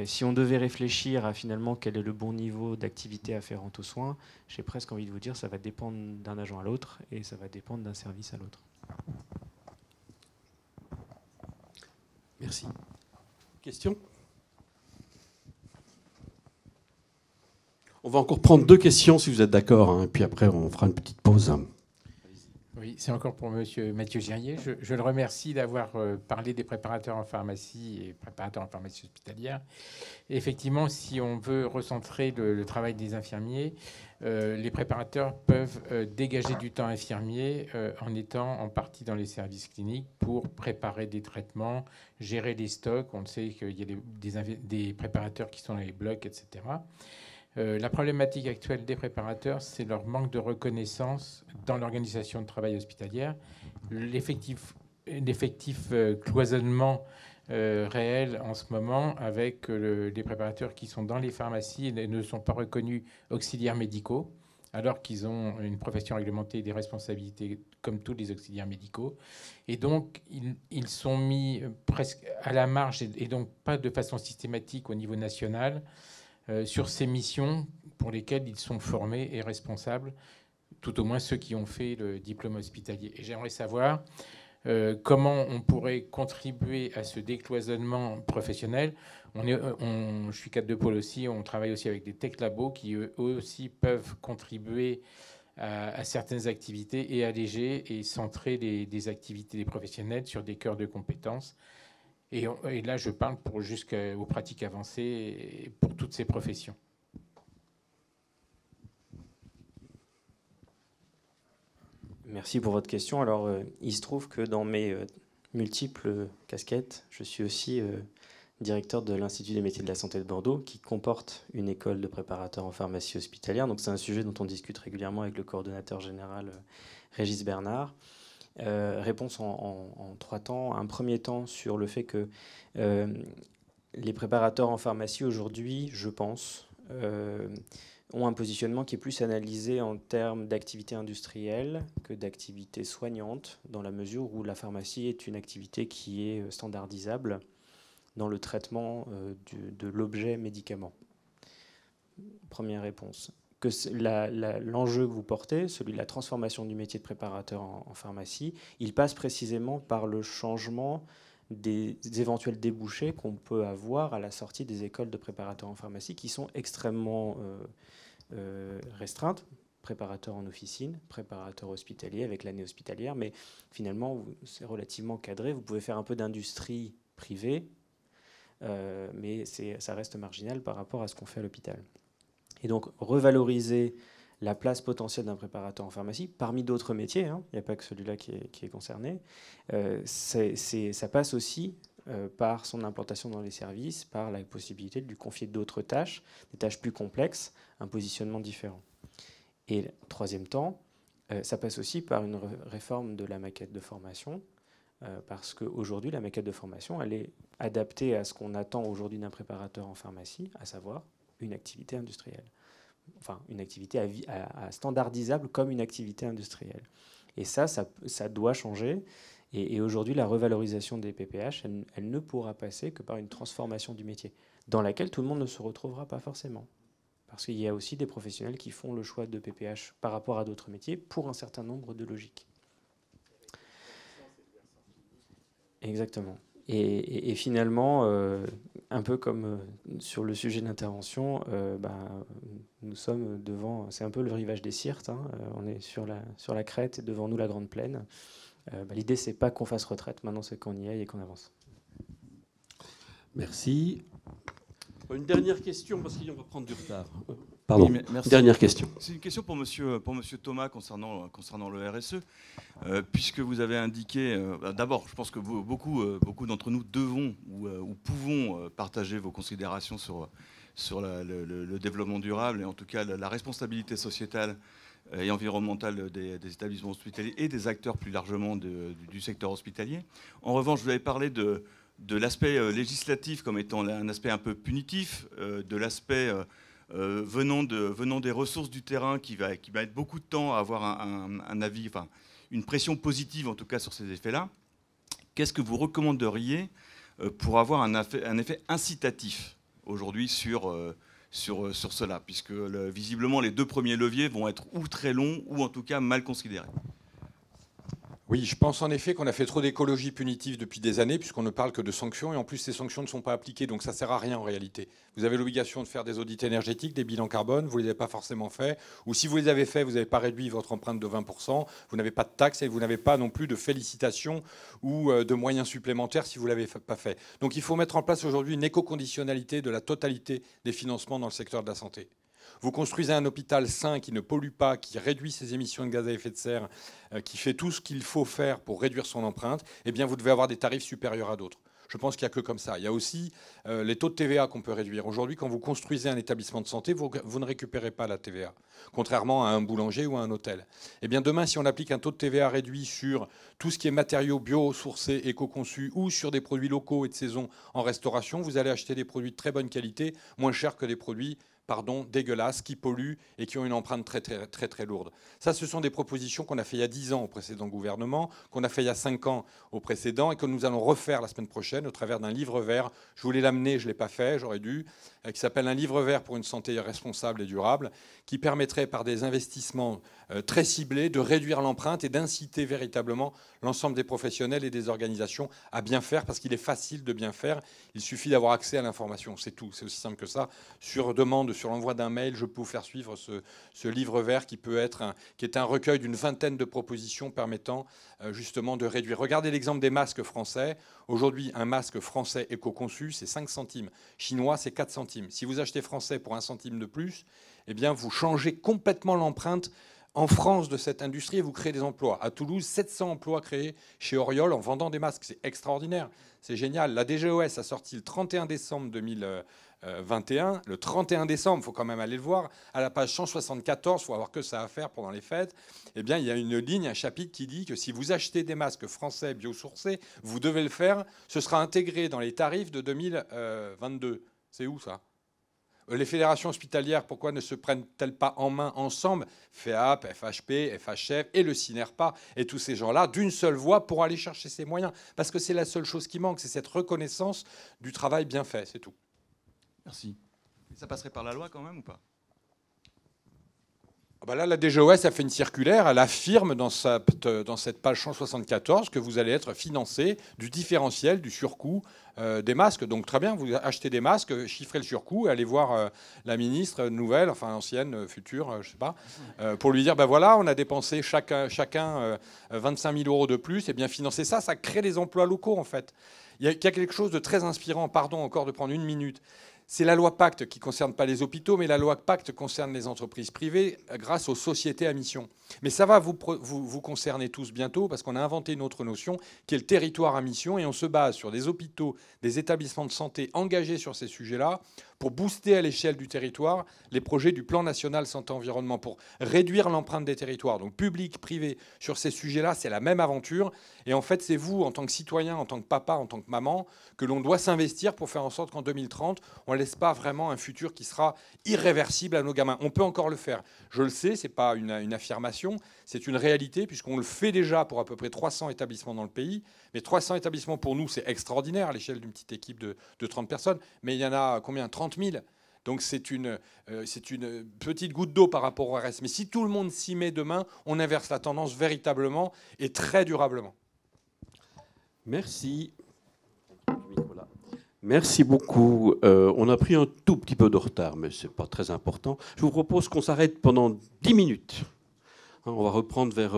si on devait réfléchir à finalement quel est le bon niveau d'activité afférente aux soins, j'ai presque envie de vous dire ça va dépendre d'un agent à l'autre et ça va dépendre d'un service à l'autre. Merci. Question ? On va encore prendre 2 questions si vous êtes d'accord, hein, et puis après on fera une petite pause. Oui, c'est encore pour Monsieur Mathieu Girier. Je le remercie d'avoir parlé des préparateurs en pharmacie et préparateurs en pharmacie hospitalière. Et effectivement, si on veut recentrer le travail des infirmiers, les préparateurs peuvent dégager du temps infirmier en étant en partie dans les services cliniques pour préparer des traitements, gérer les stocks. On sait qu'il y a des préparateurs qui sont dans les blocs, etc. La problématique actuelle des préparateurs, c'est leur manque de reconnaissance dans l'organisation de travail hospitalière. L'effectif cloisonnement réel en ce moment avec les préparateurs qui sont dans les pharmacies et ne sont pas reconnus auxiliaires médicaux, alors qu'ils ont une profession réglementée et des responsabilités comme tous les auxiliaires médicaux. Et donc, ils sont mis presque à la marge et donc pas de façon systématique au niveau national sur ces missions pour lesquelles ils sont formés et responsables, tout au moins ceux qui ont fait le diplôme hospitalier. Et j'aimerais savoir comment on pourrait contribuer à ce décloisonnement professionnel. Je suis cadre de pôle aussi, on travaille aussi avec des tech labos qui eux aussi peuvent contribuer à certaines activités et alléger et centrer des activités des professionnels sur des cœurs de compétences. Et là, je parle pour jusqu'aux pratiques avancées et pour toutes ces professions. Merci pour votre question. Alors, il se trouve que dans mes multiples casquettes, je suis aussi directeur de l'Institut des métiers de la santé de Bordeaux, qui comporte une école de préparateurs en pharmacie hospitalière. Donc, c'est un sujet dont on discute régulièrement avec le coordonnateur général Régis Bernard. Réponse en 3 temps. Un premier temps sur le fait que les préparateurs en pharmacie aujourd'hui, je pense, ont un positionnement qui est plus analysé en termes d'activité industrielle que d'activité soignante, dans la mesure où la pharmacie est une activité qui est standardisable dans le traitement de l'objet médicament. Première réponse. Que l'enjeu que vous portez, celui de la transformation du métier de préparateur en pharmacie, il passe précisément par le changement des éventuels débouchés qu'on peut avoir à la sortie des écoles de préparateurs en pharmacie, qui sont extrêmement restreintes. Préparateur en officine, préparateur hospitalier avec l'année hospitalière, mais finalement, c'est relativement cadré. Vous pouvez faire un peu d'industrie privée, mais ça reste marginal par rapport à ce qu'on fait à l'hôpital. Et donc, revaloriser la place potentielle d'un préparateur en pharmacie, parmi d'autres métiers, hein, il n'y a pas que celui-là qui est concerné, ça passe aussi par son implantation dans les services, par la possibilité de lui confier d'autres tâches, des tâches plus complexes, un positionnement différent. Et troisième temps, ça passe aussi par une réforme de la maquette de formation, parce qu'aujourd'hui, la maquette de formation, elle est adaptée à ce qu'on attend aujourd'hui d'un préparateur en pharmacie, à savoir une activité industrielle. enfin une activité standardisable comme une activité industrielle. Et ça doit changer. Et aujourd'hui, la revalorisation des PPH, elle ne pourra passer que par une transformation du métier, dans laquelle tout le monde ne se retrouvera pas forcément. Parce qu'il y a aussi des professionnels qui font le choix de PPH par rapport à d'autres métiers pour un certain nombre de logiques. Exactement. Et finalement, un peu comme sur le sujet de l'intervention, nous sommes devant, c'est un peu le rivage des Syrtes, hein, on est sur la crête et devant nous la grande plaine. L'idée, c'est pas qu'on fasse retraite, maintenant c'est qu'on y aille et qu'on avance. Merci. Une dernière question, parce qu'on va prendre du retard. Pardon, oui, merci. Dernière question. C'est une question pour monsieur Thomas concernant le RSE, puisque vous avez indiqué, d'abord, je pense que beaucoup d'entre nous devons ou pouvons partager vos considérations sur le développement durable et en tout cas la responsabilité sociétale et environnementale des établissements hospitaliers et des acteurs plus largement du secteur hospitalier. En revanche, vous avez parlé de l'aspect législatif comme étant un aspect un peu punitif, de l'aspect venant des ressources du terrain qui va être beaucoup de temps à avoir un avis, enfin une pression positive en tout cas sur ces effets-là. Qu'est-ce que vous recommanderiez pour avoir un effet incitatif aujourd'hui sur cela, puisque visiblement les deux premiers leviers vont être ou très longs ou en tout cas mal considérés? Oui, je pense en effet qu'on a fait trop d'écologie punitive depuis des années, puisqu'on ne parle que de sanctions, et en plus ces sanctions ne sont pas appliquées, donc ça ne sert à rien en réalité. Vous avez l'obligation de faire des audits énergétiques, des bilans carbone, vous ne les avez pas forcément fait, ou si vous les avez fait, vous n'avez pas réduit votre empreinte de 20%, vous n'avez pas de taxes et vous n'avez pas non plus de félicitations ou de moyens supplémentaires si vous ne l'avez pas fait. Donc il faut mettre en place aujourd'hui une éco-conditionnalité de la totalité des financements dans le secteur de la santé. Vous construisez un hôpital sain qui ne pollue pas, qui réduit ses émissions de gaz à effet de serre, qui fait tout ce qu'il faut faire pour réduire son empreinte, eh bien vous devez avoir des tarifs supérieurs à d'autres. Je pense qu'il n'y a que comme ça. Il y a aussi les taux de TVA qu'on peut réduire. Aujourd'hui, quand vous construisez un établissement de santé, vous ne récupérez pas la TVA, contrairement à un boulanger ou à un hôtel. Eh bien demain, si on applique un taux de TVA réduit sur tout ce qui est matériaux biosourcés, éco-conçus, ou sur des produits locaux et de saison en restauration, vous allez acheter des produits de très bonne qualité, moins chers que des produits dégueulasses, qui polluent et qui ont une empreinte très lourde. Ça, ce sont des propositions qu'on a fait il y a 10 ans au précédent gouvernement, qu'on a fait il y a 5 ans au précédent et que nous allons refaire la semaine prochaine au travers d'un livre vert. Je voulais l'amener, je ne l'ai pas fait, j'aurais dû, qui s'appelle un livre vert pour une santé responsable et durable, qui permettrait par des investissements très ciblés de réduire l'empreinte et d'inciter véritablement l'ensemble des professionnels et des organisations à bien faire, parce qu'il est facile de bien faire. Il suffit d'avoir accès à l'information, c'est tout, c'est aussi simple que ça. Sur demande, sur l'envoi d'un mail, je peux vous faire suivre ce livre vert qui est un recueil d'une vingtaine de propositions permettant justement de réduire. Regardez l'exemple des masques français. Aujourd'hui, un masque français éco-conçu, c'est 5 centimes. Chinois, c'est 4 centimes. Si vous achetez français pour 1 centime de plus, eh bien, vous changez complètement l'empreinte en France de cette industrie et vous créez des emplois. À Toulouse, 700 emplois créés chez Oriol en vendant des masques. C'est extraordinaire, c'est génial. La DGOS a sorti le 31 décembre 2021. Le 31 décembre, il faut quand même aller le voir, à la page 174, il faut avoir que ça à faire pendant les fêtes. Eh bien, il y a une ligne, un chapitre qui dit que si vous achetez des masques français biosourcés, vous devez le faire. Ce sera intégré dans les tarifs de 2022. C'est où ça ? Les fédérations hospitalières, pourquoi ne se prennent-elles pas en main ensemble, FEAP, FHP, FHF et le CINERPA et tous ces gens-là, d'une seule voix pour aller chercher ces moyens? Parce que c'est la seule chose qui manque, c'est cette reconnaissance du travail bien fait, c'est tout. Merci. Et ça passerait par la loi quand même ou pas? Là, la DGOS a fait une circulaire, elle affirme dans cette page 174 que vous allez être financé du différentiel, du surcoût des masques. Donc très bien, vous achetez des masques, chiffrez le surcoût, et allez voir la ministre nouvelle, enfin ancienne, future, je ne sais pas, pour lui dire, voilà, on a dépensé chacun 25 000 € de plus, et bien financer ça, ça crée des emplois locaux en fait. Il y a quelque chose de très inspirant, pardon encore de prendre une minute. C'est la loi Pacte qui ne concerne pas les hôpitaux, mais la loi Pacte concerne les entreprises privées grâce aux sociétés à mission. Mais ça va vous concerner tous bientôt, parce qu'on a inventé une autre notion qui est le territoire à mission, et on se base sur des hôpitaux, des établissements de santé engagés sur ces sujets-là pour booster à l'échelle du territoire les projets du plan national santé-environnement, pour réduire l'empreinte des territoires. Donc public, privé, sur ces sujets-là, c'est la même aventure. Et en fait, c'est vous, en tant que citoyen, en tant que papa, en tant que maman, que l'on doit s'investir pour faire en sorte qu'en 2030, on ne laisse pas vraiment un futur qui sera irréversible à nos gamins. On peut encore le faire. Je le sais, ce n'est pas une affirmation, c'est une réalité, puisqu'on le fait déjà pour à peu près 300 établissements dans le pays. Mais 300 établissements, pour nous, c'est extraordinaire à l'échelle d'une petite équipe de 30 personnes. Mais il y en a combien ? 30 000. Donc c'est une petite goutte d'eau par rapport au reste. Mais si tout le monde s'y met demain, on inverse la tendance véritablement et très durablement. Merci. Merci beaucoup. On a pris un tout petit peu de retard, mais ce n'est pas très important. Je vous propose qu'on s'arrête pendant 10 minutes. On va reprendre vers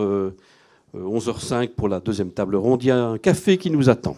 11h05 pour la deuxième table ronde. Il y a un café qui nous attend.